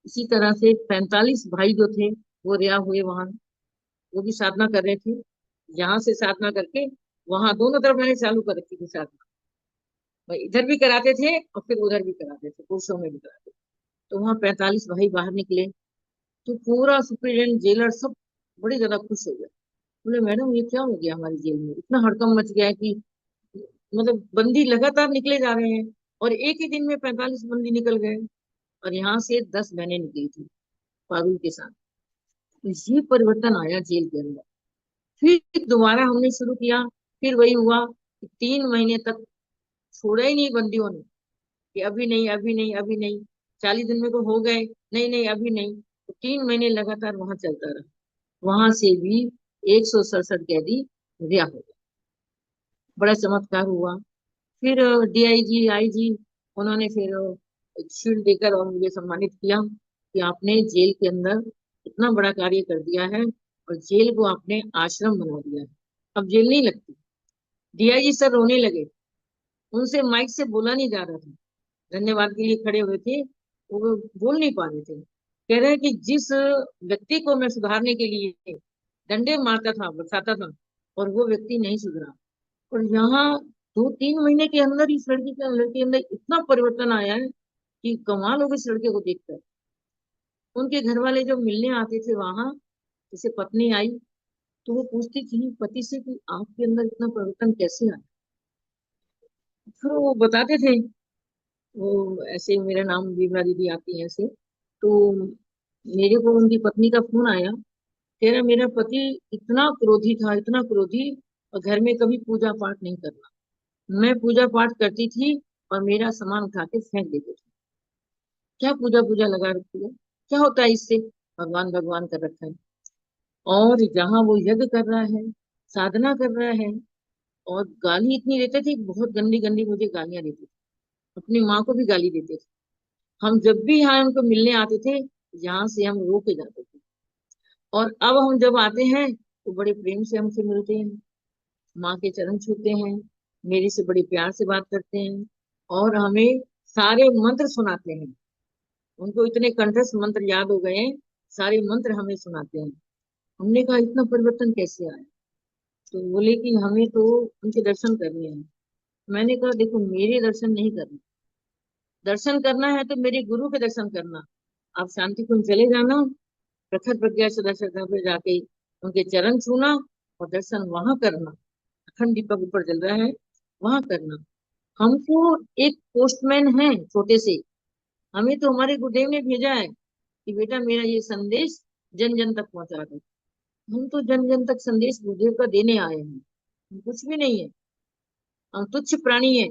इसी तरह से 45 भाई जो थे वो रिहा हुए वहां, वो भी साधना कर रहे थे। यहाँ से साधना करके वहां दोनों तरफ मैंने चालू कर रखी थी साधना। भाई इधर भी कराते थे और फिर उधर भी कराते थे, पुरुषों में भी कराते थे। तो वहां 45 भाई बाहर निकले, तो पूरा सुप्रीडेंट जेलर सब बड़े ज्यादा खुश हो गए। बोले मैडम ये क्या हो गया, हमारी जेल में इतना हड़कंप मच गया है कि मतलब बंदी लगातार निकले जा रहे हैं, और एक ही दिन में 45 बंदी निकल गए। और यहाँ से 10 बहनें निकली थी पारुल के साथ। तो ये परिवर्तन आया जेल के अंदर। फिर दोबारा हमने शुरू किया, फिर वही हुआ कि 3 महीने तक छोड़ा ही नहीं बंदियों ने कि अभी नहीं अभी नहीं अभी नहीं। 40 दिन में तो हो गए, नहीं नहीं अभी नहीं। तो 3 महीने लगातार वहां चलता रहा। वहां से भी 167 कैदी रिहा हो गए। बड़ा चमत्कार हुआ। फिर डीआईजी आईजी उन्होंने फिर शील्ड देकर और मुझे सम्मानित किया कि आपने जेल के अंदर इतना बड़ा कार्य कर दिया है और जेल को आपने आश्रम बना दिया है, अब जेल नहीं लगती। डीआईजी सर रोने लगे, उनसे माइक से बोला नहीं जा रहा था, धन्यवाद के लिए खड़े हुए थे, वो बोल नहीं पा रहे थे। कह रहे हैं कि जिस व्यक्ति को मैं सुधारने के लिए डंडे मारता था, बरसाता था, और वो व्यक्ति नहीं सुधरा। और यहाँ 2-3 महीने के अंदर इस लड़के अंदर इतना परिवर्तन आया है कि कमाल हो गई इस लड़के को देखकर। उनके घर वाले जब मिलने आते थे वहां, जैसे पत्नी आई तो वो पूछती थी पति से कि आपके अंदर इतना परिवर्तन कैसे आया। फिर वो बताते थे, वो ऐसे मेरा नाम बीमा दीदी आती है ऐसे। तो मेरे को उनकी पत्नी का फोन आया, कह रहा मेरा पति इतना क्रोधी था, इतना क्रोधी, और घर में कभी पूजा पाठ नहीं करना। मैं पूजा पाठ करती थी और मेरा सामान उठा के फेंक देते थे। क्या पूजा पूजा लगा रखी है, क्या होता है इससे, भगवान भगवान कर रखा है। और जहाँ वो यज्ञ कर रहा है, साधना कर रहा है, और गाली इतनी देते थे, बहुत गंदी गंदी मुझे गालियां देते थे, अपनी माँ को भी गाली देते थे। हम जब भी यहाँ उनको मिलने आते थे, यहाँ से हम रो के जाते थे। और अब हम जब आते हैं तो बड़े प्रेम से हमसे मिलते हैं, माँ के चरण छूते हैं, मेरे से बड़े प्यार से बात करते हैं, और हमें सारे मंत्र सुनाते हैं। उनको इतने कंठस्थ मंत्र याद हो गए हैं, सारे मंत्र हमें सुनाते हैं। हमने कहा इतना परिवर्तन कैसे आया? तो बोले कि हमें तो उनके दर्शन करने हैं। मैंने कहा देखो, मेरे दर्शन नहीं करना, दर्शन करना है तो मेरे गुरु के दर्शन करना। आप शांति कुंज चले जाना, प्रखर प्रज्ञा सदा श्रद्धा पे जाके उनके चरण छूना और दर्शन वहां करना। अखंड दीपक ऊपर जल रहा है, वहां करना। हमको एक पोस्टमैन है छोटे से, हमें तो हमारे गुरुदेव ने भेजा है कि बेटा मेरा ये संदेश जन जन तक पहुंचा दो। हम तो जन जन तक संदेश गुरुदेव का देने आए हैं, हम कुछ भी नहीं है। हम तुच्छ प्राणी हैं,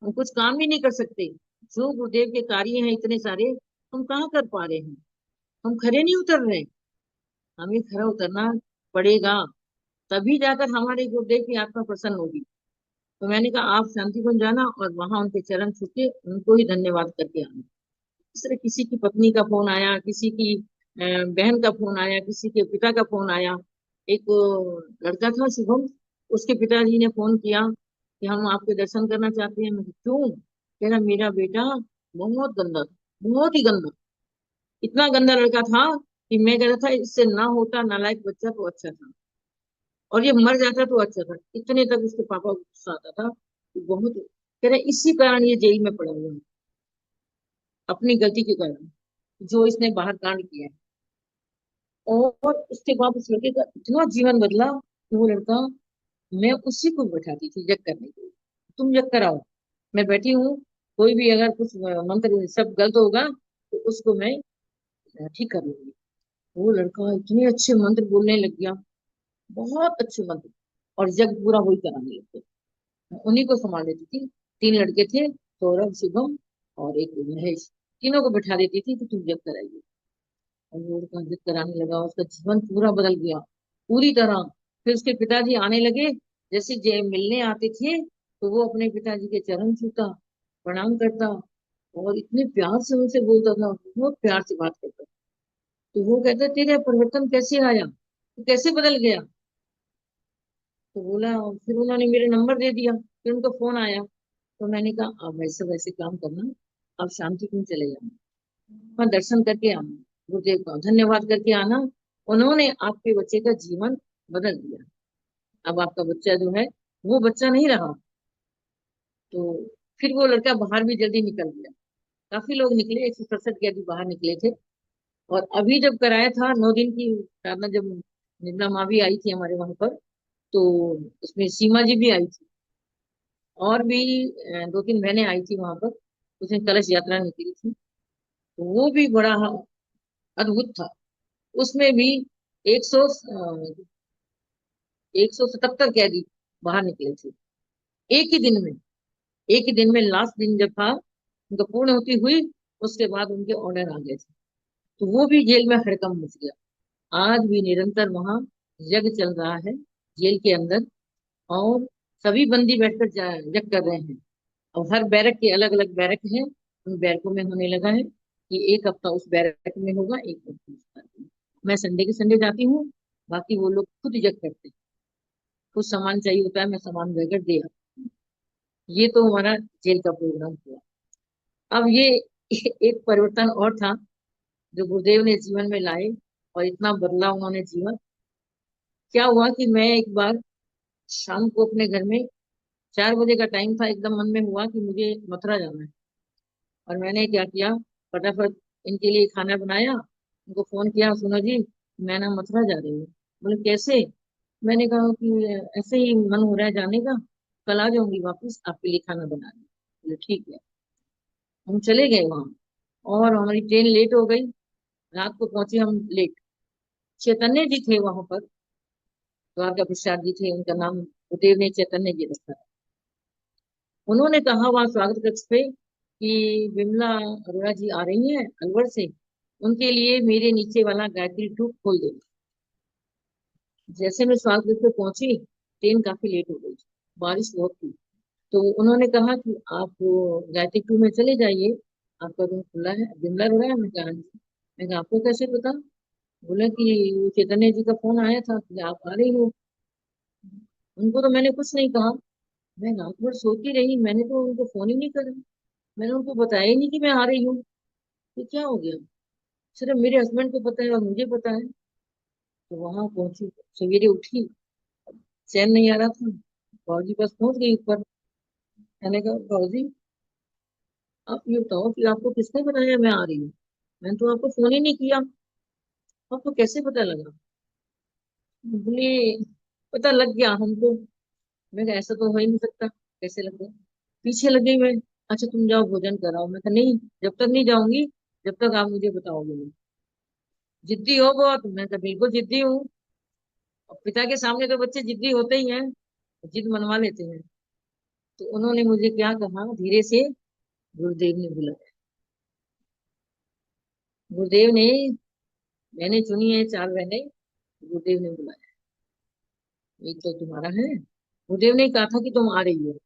हम कुछ काम भी नहीं कर सकते। जो गुरुदेव के कार्य हैं इतने सारे, हम कहाँ कर पा रहे हैं? हम खरे नहीं उतर रहे। हमें खरा उतरना पड़ेगा, तभी जाकर हमारे गुरुदेव की आत्मा प्रसन्न होगी। तो मैंने कहा आप शांति कुंज जाना और वहां उनके चरण छू के उनको ही धन्यवाद करके आना। इस तरह किसी की पत्नी का फोन आया, किसी की बहन का फोन आया, किसी के पिता का फोन आया। एक लड़का था शुभम, उसके पिताजी ने फोन किया कि हम आपके दर्शन करना चाहते हैं। मैं कहा, क्यों? कह रहा मेरा बेटा बहुत गंदा था, बहुत ही गंदा, इतना गंदा लड़का था कि मैं कह रहा था इससे ना होता नालायक बच्चा तो अच्छा था, और ये मर जाता तो अच्छा था। इतने तक उसके पापा को गुस्सा आता था कि बहुत। कह रहे इसी कारण ये जेल में पड़ा हुआ है, अपनी गलती के कारण, जो इसने बाहर कांड किया है। और उसके बाद उस लड़के का इतना जीवन बदला कि वो लड़का, मैं उसी को बैठाती थी जग करने के लिए, तुम जग कराओ, मैं बैठी हूँ, कोई भी अगर कुछ मंत्र सब गलत होगा तो उसको मैं ठीक कर लूंगी। वो लड़का इतने अच्छे मंत्र बोलने लग गया, बहुत अच्छे मंत्र, और जग पूरा वही कराने लग गया। मैं उन्हीं को संभाल लेती थी। 3 लड़के थे, सौरभ, शुभम और एक महेश, तीनों को बैठा देती थी कि तुम जग कराइए। और वो लड़का जग कराने लगा, उसका जीवन पूरा बदल गया, पूरी तरह। फिर उसके पिताजी आने लगे, जैसे जे मिलने आते थे तो वो अपने पिताजी के चरण छूता, प्रणाम करता, और इतने प्यार से उनसे बोलता था, बहुत प्यार से बात करता। तो वो कहते तेरे परिवर्तन कैसे आया, तो कैसे बदल गया? तो बोला, फिर उन्होंने मेरे नंबर दे दिया, फिर उनका फोन आया। तो मैंने कहा आप वैसे वैसे काम करना, आप शांति क्यों चले जाना, वहाँ दर्शन करके आना, गुरुदेव का धन्यवाद करके आना, उन्होंने आपके बच्चे का जीवन बदल दिया। अब आपका बच्चा जो है वो बच्चा नहीं रहा। तो फिर वो लड़का बाहर भी जल्दी निकल गया। काफी लोग निकले, 167 के अभी बाहर निकले थे। और अभी जब कराया था 9 दिन की साधना, जब निर्मला माँ भी आई थी हमारे वहां पर, तो उसमें सीमा जी भी आई थी, और भी 2-3 बहनें आई थी वहां पर। उसमें कलश यात्रा निकली थी, तो वो भी बड़ा अद्भुत था। उसमें भी 100 177 कैदी बाहर निकले थे एक ही दिन में। एक ही दिन में लास्ट दिन जब था उनका पूर्ण होती हुई, उसके बाद उनके ऑर्डर आ गए थे। तो वो भी जेल में हड़कंप मच गया। आज भी निरंतर वहां यज्ञ चल रहा है जेल के अंदर, और सभी बंदी बैठकर यज्ञ कर रहे हैं। अब हर बैरक के अलग अलग बैरक हैं, उन बैरकों में होने लगा है कि एक हफ्ता उस बैरक में होगा, एक हफ्ता उस बैरक में। मैं संडे के संडे जाती हूँ, बाकी वो लोग खुद यज्ञ करते हैं। कुछ सामान चाहिए होता है, मैं सामान वगैरह दे आती हूँ। ये तो हमारा जेल का प्रोग्राम हुआ। अब ये एक परिवर्तन और था जो गुरुदेव ने जीवन में लाए, और इतना बदला उन्होंने जीवन। क्या हुआ कि मैं एक बार शाम को अपने घर में, 4 बजे का टाइम था, एकदम मन में हुआ कि मुझे मथुरा जाना है। और मैंने क्या किया, फटाफट इनके लिए खाना बनाया, उनको फोन किया, सुनो जी मैं ना मथुरा जा रही हूँ। बोले कैसे? मैंने कहा कि ऐसे ही मन हो रहा है जाने का, कल आ जाऊंगी वापस आपके लिए खाना बनाने। बोले ठीक है। हम चले गए वहां, और हमारी ट्रेन लेट हो गई, रात को पहुंचे हम लेट। चैतन्य जी थे वहां पर, द्वारका प्रसाद जी थे उनका नाम, गुरुदेव ने चैतन्य जी रखा। उन्होंने कहा वहां स्वागत कक्ष पे कि विमला अरोड़ा जी आ रही हैं अलवर से, उनके लिए मेरे नीचे वाला गायत्री टूब खोल दे। जैसे मैं स्वागत कक्ष पे पहुंची, ट्रेन काफी लेट हो गई, बारिश बहुत थी। तो उन्होंने कहा कि आप गायत्री टूब में चले जाइए, आपका रूम खुला है। विमला अरोड़ा है? मैं कहा "हाँ जी।" मैं कहा आपको कैसे पता? बोला कि वो चैतन्य जी का फोन आया था कि आप आ रही हो। उनको तो मैंने कुछ नहीं कहा, मैं रात भर सोती रही, मैंने तो उनको फोन ही नहीं करा। मैंने उनको बताया ही नहीं कि मैं आ रही हूँ। तो क्या हो गया, सिर्फ मेरे हस्बैंड को पता है और मुझे पता है। तो वहां पहुंची, सवेरे उठी, चैन नहीं आ रहा था। बाबूजी बस पहुंच गई ऊपर। मैंने कहा बाबूजी, आप ये बताओ कि आपको किसने बताया मैं आ रही हूँ? मैंने तो आपको फोन ही नहीं किया, आपको कैसे पता लगा? बोले पता लग गया हमको। मैं कहा ऐसा तो हो ही नहीं सकता, कैसे लग गया? पीछे लग गई मैं। अच्छा तुम जाओ भोजन कराओ। मैं कहा नहीं, जब तक नहीं जाऊंगी जब तक आप मुझे बताओगे नहीं। जिद्दी हो बहुत? मैं कहा बिल्कुल जिद्दी हूँ। और पिता के सामने तो बच्चे जिद्दी होते ही हैं, जिद मनवा लेते हैं। तो उन्होंने मुझे क्या कहा, धीरे से, गुरुदेव ने बुलाया। गुरुदेव ने, मैंने चुनी है 4 बहनें, गुरुदेव ने बुलाया। एक तो तुम्हारा है, गुरुदेव ने कहा था कि तुम आ रही हो।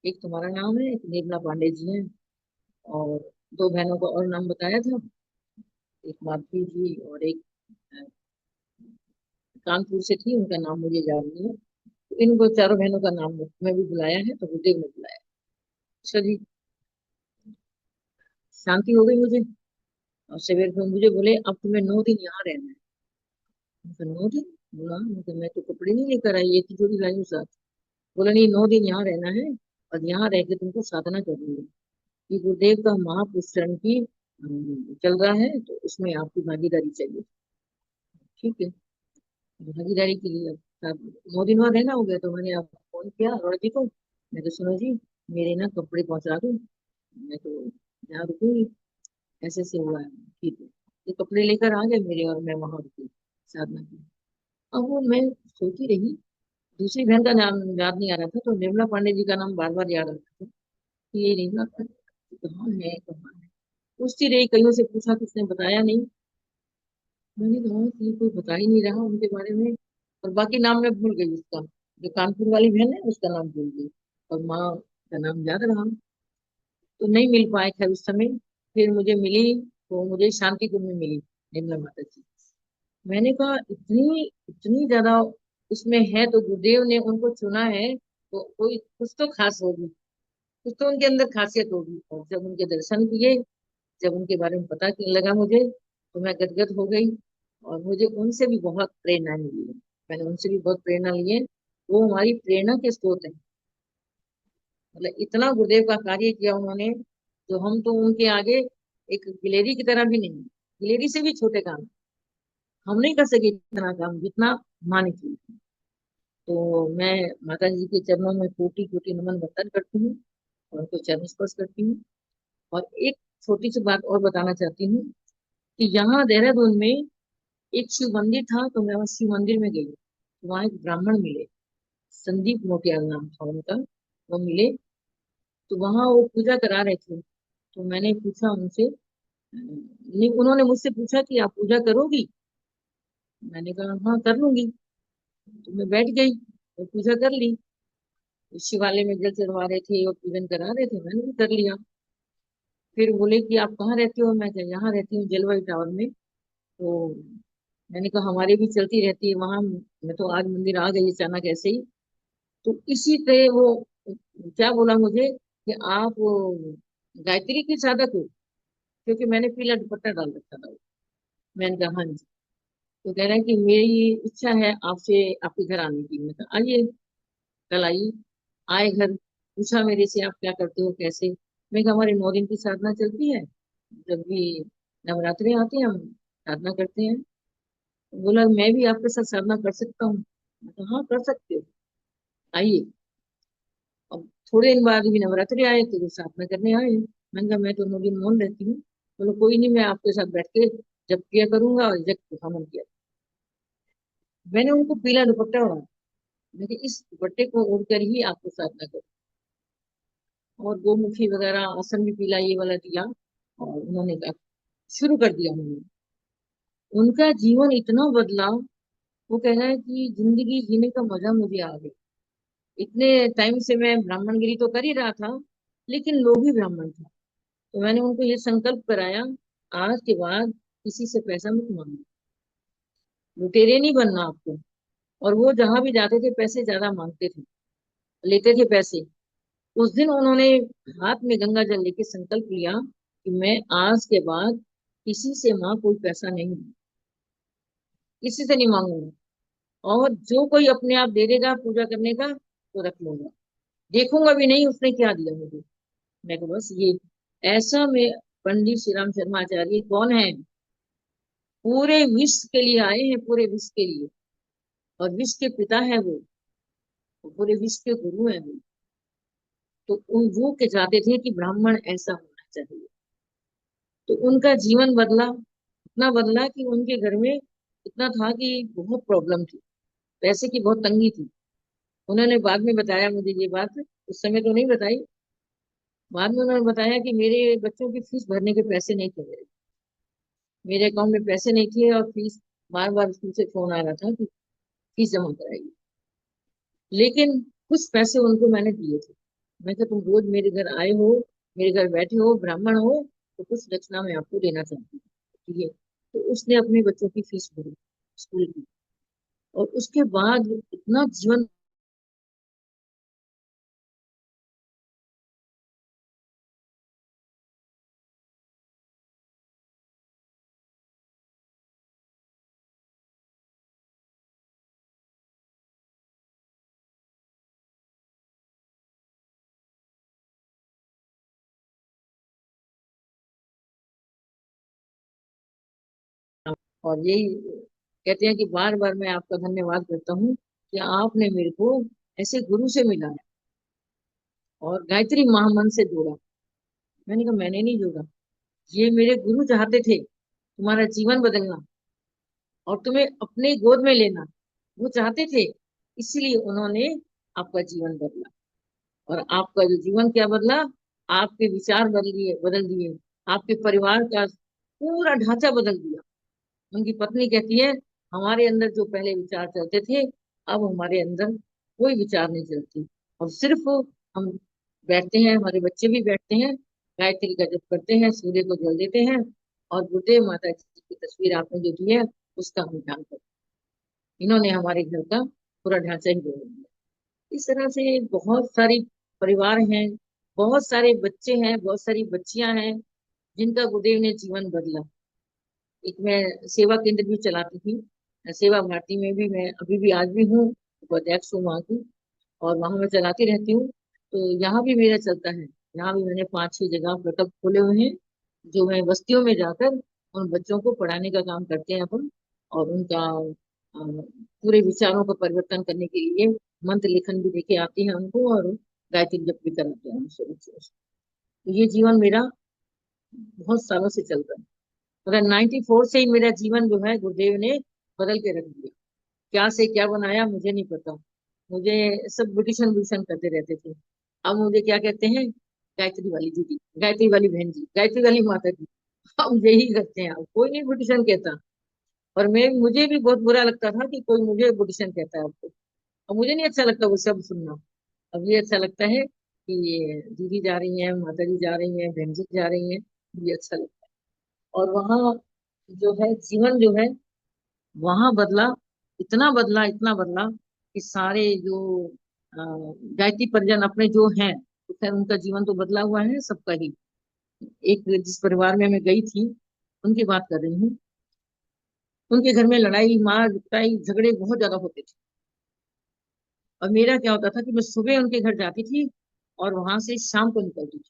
एक तुम्हारा नाम है, एक निर्मला पांडे जी है, और 2 बहनों का और नाम बताया था, एक माधवी जी और एक अ, कानपुर से थी, उनका नाम मुझे याद नहीं है। तो इनको 4 बहनों का नाम में भी बुलाया है, तो गुरुदेव ने बुलाया। अच्छा जी, शांति हो गई मुझे। और सवेर को मुझे बोले अब तुम्हें 9 दिन यहाँ रहना है। मैं कहा, 9 दिन? बोला मैं तो कपड़े नहीं लेकर आई, एक ही जोड़ी लाई हूँ साथ। बोला नहीं, 9 दिन यहाँ रहना है, और यहाँ रह के तुमको साधना करनी है। कि गुरुदेव का महापुष्करण की चल रहा है, तो उसमें आपकी भागीदारी चाहिए। ठीक है, भागीदारी के लिए अब 9 दिन बाद रहना हो गया, तो मैंने आपको फोन किया अरोड़ा जी को। मैं तो सुनो जी, मेरे ना कपड़े पहुंचा दो, मैं तो यहाँ रुकूंगी। ऐसे ऐसे हुआ है। ठीक है, तो कपड़े लेकर आ गए मेरे, और मैं वहां रुकी साधना की। अब वो मैं सोती रही, दूसरी बहन का नाम याद नहीं आ रहा था, तो निर्मला पांडे जी का नाम बार बार याद आ रहा था कि ये निर्मला कहाँ है, कहाँ है। पूछती रही, कईयों से पूछा, किसने बताया नहीं। मैंने कहा कि कोई बता ही नहीं रहा उनके बारे में। और बाकी नाम मैं भूल गई उसका, जो कानपुर वाली बहन है उसका नाम भूल गई, और माँ का नाम याद रहा। तो नहीं मिल पाए खैर उस समय। फिर मुझे मिली, तो मुझे शांति कुंज में मिली निर्मला माता जी। मैंने कहा इतनी इतनी ज्यादा उसमें है, तो गुरुदेव ने उनको चुना है, तो कोई कुछ तो खास होगी, कुछ तो उनके अंदर खासियत होगी। और जब उनके दर्शन किए, जब उनके बारे में पता लगा मुझे, तो मैं गदगद हो गई। और मुझे उनसे भी बहुत प्रेरणा मिली है, मैंने उनसे भी बहुत प्रेरणा ली है। वो हमारी प्रेरणा के स्रोत है। मतलब इतना गुरुदेव का कार्य किया उन्होंने, जो हम तो उनके आगे एक गिलेरी की तरह भी नहीं, गिलेरी से भी छोटे काम। हम नहीं कर सके इतना काम जितना माँ ने किया। तो मैं माता जी के चरणों में कोटि कोटि नमन वंदन करती हूँ, और उनको चरण स्पर्श करती हूँ। और एक छोटी सी बात और बताना चाहती हूँ, कि यहाँ देहरादून में एक शिव मंदिर था, तो मैं उस शिव मंदिर में गई, तो वहाँ एक ब्राह्मण मिले, संदीप मोटियाल नाम था उनका। वो मिले, तो वहाँ वो पूजा करा रहे थे। तो मैंने पूछा उनसे, नहीं, उन्होंने मुझसे पूछा कि आप पूजा करोगी? मैंने कहा हाँ कर लूंगी। तो मैं बैठ गई, तो पूजा कर ली। शिवालय में जल चढ़वा रहे थे और पूजन करा रहे थे, मैंने भी कर लिया। फिर बोले कि आप कहाँ रहते हो? मैं कहा यहाँ रहती हूँ जलवायु टावर में। तो मैंने कहा हमारी भी चलती रहती है वहां। मैं तो आज मंदिर आ गई अचानक ऐसे ही। तो इसी पे वो क्या बोला मुझे कि आप वो गायत्री की साधक हो, क्योंकि मैंने पीला दुपट्टा डाल रखा था। मैंने कहा हाँ जी। तो कह रहे हैं कि मेरी इच्छा है आपसे, आपके घर आने की। मैं कहा आइए, कल आइए। आए घर, पूछा मेरे से आप क्या करते हो, कैसे? मैं कहा हमारे 9 दिन की साधना चलती है, जब भी नवरात्रि आते हैं हम साधना करते हैं। बोला मैं भी आपके साथ साधना कर सकता हूँ? मैं कहा हाँ कर सकते हो, आइए। अब थोड़े दिन बाद भी नवरात्रि आए, तो वो साधना करने आए। मैंने कहा मैं तो 9 दिन मौन रहती हूँ। बोलो कोई नहीं, मैं आपके साथ बैठ के जब किया करूंगा, और जब हवन किया। मैंने उनको पीला दुपट्टा ओढ़ा, मैं कहा, इस दुपट्टे को ओढ़कर ही आपको साधना करो। और गोमुखी वगैरह आसन भी पीला ये वाला दिया, और उन्होंने कहा शुरू कर दिया उन्होंने। उनका जीवन इतना बदला। वो कह रहा है कि जिंदगी जीने का मजा मुझे आ गया। इतने टाइम से मैं ब्राह्मणगिरी तो कर ही रहा था, लेकिन लोग ही ब्राह्मण था। तो मैंने उनको ये संकल्प कराया, आज के बाद किसी से पैसा मत मांगो, लुटेरे नहीं बनना आपको। और वो जहां भी जाते थे पैसे ज्यादा मांगते थे, लेते थे पैसे। उस दिन उन्होंने हाथ में गंगा जल लेके संकल्प लिया कि मैं आज के बाद किसी से माँ कोई पैसा नहीं, किसी से नहीं मांगूंगा, और जो कोई अपने आप दे देगा पूजा करने का तो रख लूंगा, देखूंगा भी नहीं उसने क्या दिया मुझे। मैं कहा बस ये ऐसा में पंडित श्री राम शर्मा आचार्य कौन है, पूरे विश्व के लिए आए हैं, पूरे विश्व के लिए, और विश्व के पिता है वो पूरे विश्व के गुरु है वो। तो उन वो के चाहते थे कि ब्राह्मण ऐसा होना चाहिए। तो उनका जीवन बदला, इतना बदला कि उनके घर में इतना था कि बहुत प्रॉब्लम थी, पैसे की बहुत तंगी थी। उन्होंने बाद में बताया मुझे ये बात, उस समय तो नहीं बताई, बाद में उन्होंने बताया कि मेरे बच्चों की फीस भरने के पैसे नहीं थे, मेरे अकाउंट में पैसे नहीं थे, और फीस बार बार स्कूल से फोन आ रहा था कि फीस जमा कराइए। लेकिन कुछ पैसे उनको मैंने दिए थे। मैं कहा तुम रोज मेरे घर आए हो, मेरे घर बैठे हो, ब्राह्मण हो, तो कुछ दक्षिणा मैं आपको देना चाहती हूँ, ठीक है। तो उसने अपने बच्चों की फीस भरी स्कूल की, और उसके बाद इतना जीवन और यही कहते हैं कि बार बार मैं आपका धन्यवाद करता हूँ कि आपने मेरे को ऐसे गुरु से मिलाया और गायत्री महामंत्र से जोड़ा। मैंने कहा मैंने नहीं जोड़ा, ये मेरे गुरु चाहते थे तुम्हारा जीवन बदलना और तुम्हें अपने गोद में लेना, वो चाहते थे, इसलिए उन्होंने आपका जीवन बदला। और आपका जो जीवन क्या बदला, आपके विचार बदल दिए, आपके परिवार का पूरा ढांचा बदल दिया। उनकी पत्नी कहती है हमारे अंदर जो पहले विचार चलते थे, अब हमारे अंदर कोई विचार नहीं चलती, और सिर्फ हम बैठते हैं, हमारे बच्चे भी बैठते हैं, गायत्री का जप करते हैं, सूर्य को जल देते हैं, और गुरुदेव माता जी की तस्वीर आपने जो दी है उसका हम ध्यान करते हैं। इन्होंने हमारे घर का पूरा ढांचा ही बदल दिया। इस तरह से बहुत सारी परिवार हैं, बहुत सारे बच्चे हैं, बहुत सारी बच्चियां हैं जिनका गुरुदेव ने जीवन बदला। एक मैं सेवा केंद्र भी चलाती थी, सेवा भारती में भी मैं अभी भी आज भी हूँ, उपाध्यक्ष हूँ वहाँ की, और वहाँ मैं चलाती रहती हूँ। तो यहाँ भी मेरा चलता है, यहाँ भी मैंने 5-6 जगह व्रतक खोले हुए हैं, जो मैं बस्तियों में जाकर उन बच्चों को पढ़ाने का काम करते हैं अपन, और उनका पूरे विचारों का परिवर्तन करने के लिए मंत्र लेखन भी देके आती है उनको, और गायत्री जप भी कराते हैं उनसे बच्चों से। तो ये जीवन मेरा बहुत सालों से चल रहा है, मतलब 94 से ही मेरा जीवन जो है गुरुदेव ने बदल के रख दिया। क्या से क्या बनाया मुझे नहीं पता, मुझे सब ब्यूटिशन ब्यूटिशन करते रहते थे। अब मुझे क्या कहते हैं, गायत्री वाली दीदी, गायत्री वाली बहन जी, गायत्री वाली माता जी, हम यही करते हैं, अब कोई नहीं ब्यूटिशन कहता। और मैं मुझे भी बहुत बुरा लगता था कि कोई मुझे ब्यूटिशन कहता है आपको, अब मुझे नहीं अच्छा लगता वो सब सुनना। अब ये अच्छा लगता है कि ये दीदी जा रही है, माता जी जा रही है, बहन जी जा रही है, ये अच्छा लगता है। और वहाँ जो है जीवन जो है वहां बदला, इतना बदला, इतना बदला कि सारे जो गायत्री परिजन अपने जो हैं, तो खैर उनका जीवन तो बदला हुआ है सबका ही। एक जिस परिवार में मैं गई थी उनकी बात कर रही हूँ, उनके घर में लड़ाई मार पिटाई झगड़े बहुत ज्यादा होते थे। और मेरा क्या होता था कि मैं सुबह उनके घर जाती थी और वहां से शाम को निकलती थी,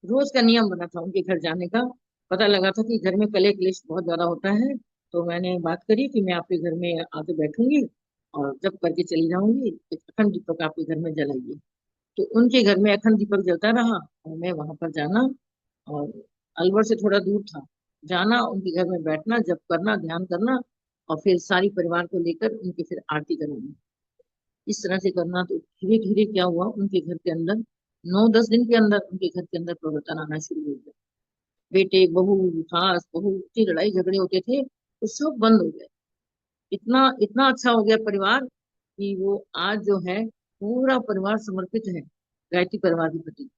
रोज का नियम बना था उनके घर जाने का। पता लगा था कि घर में कलेह क्लेश बहुत ज्यादा होता है, तो मैंने बात करी कि मैं आपके घर में आके बैठूंगी और जब करके चली जाऊंगी, एक अखंड दीपक आपके घर में जलाइए। तो उनके घर में अखंड दीपक जलता रहा, और मैं वहां पर जाना, और अलवर से थोड़ा दूर था, जाना उनके घर में बैठना, जप करना, ध्यान करना, और फिर सारी परिवार को लेकर उनकी फिर आरती करानी। इस तरह से करना। तो धीरे धीरे क्या हुआ, उनके घर के अंदर 9-10 दिन के अंदर उनके घर के अंदर परिवर्तन आना शुरू हो गया। बेटे बहू, सास बहू की लड़ाई झगड़े होते थे तो सब बंद हो गए। इतना इतना अच्छा हो गया परिवार कि वो आज जो है पूरा परिवार समर्पित है गायत्री परिवार के प्रति,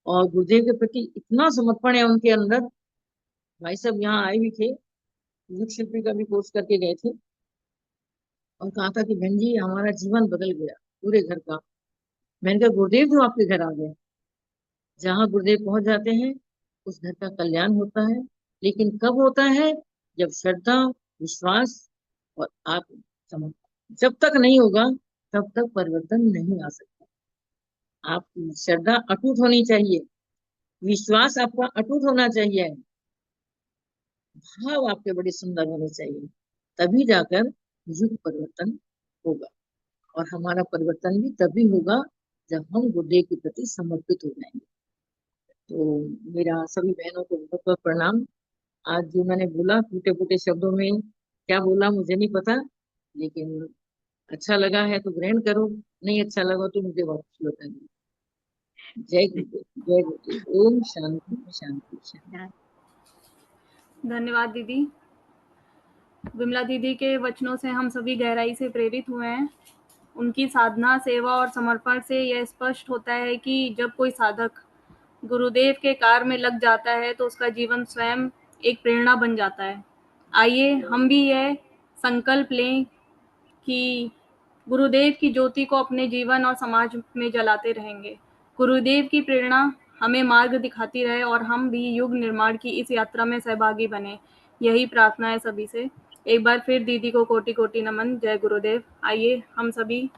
और गुरुदेव के प्रति इतना समर्पण है उनके अंदर। भाई साहब यहाँ आए भी थे, युग शिल्पी का भी कोर्स करके गए थे, और कहा था कि बहन जी हमारा जीवन बदल गया पूरे घर का। मैंने कहा गुरुदेव जो आपके घर आ गए। जहाँ गुरुदेव पहुंच जाते हैं उस घर का कल्याण होता है। लेकिन कब होता है? जब श्रद्धा, विश्वास और आत्म समर्पण जब तक नहीं होगा तब तक परिवर्तन नहीं आ सकता। आपकी श्रद्धा अटूट होनी चाहिए, विश्वास आपका अटूट होना चाहिए, भाव आपके बड़े सुंदर होने चाहिए, तभी जाकर युग परिवर्तन होगा। और हमारा परिवर्तन भी तभी होगा जब हम गुरुदेव के प्रति समर्पित हो जाएंगे। तो मेरा सभी बहनों को बहुत बहुत प्रणाम। आज जो मैंने बोला टूटे फूटे शब्दों में क्या बोला मुझे नहीं पता, लेकिन अच्छा लगा है तो ग्रहण करो, नहीं अच्छा लगा तो मुझे वापस लौटाइए। जय गुरुदेव, जय गुरुदेव। ओम शांति शांति शांति। धन्यवाद दीदी। विमला दीदी के वचनों से हम सभी गहराई से प्रेरित हुए हैं। उनकी साधना, सेवा और समर्पण से यह स्पष्ट होता है कि जब कोई साधक गुरुदेव के कार्य में लग जाता है तो उसका जीवन स्वयं एक प्रेरणा बन जाता है। आइए हम भी यह संकल्प लें कि गुरुदेव की ज्योति को अपने जीवन और समाज में जलाते रहेंगे। गुरुदेव की प्रेरणा हमें मार्ग दिखाती रहे और हम भी युग निर्माण की इस यात्रा में सहभागी बने। यही प्रार्थना है सभी से। एक बार फिर दीदी को कोटि कोटि नमन। जय गुरुदेव। आइए हम सभी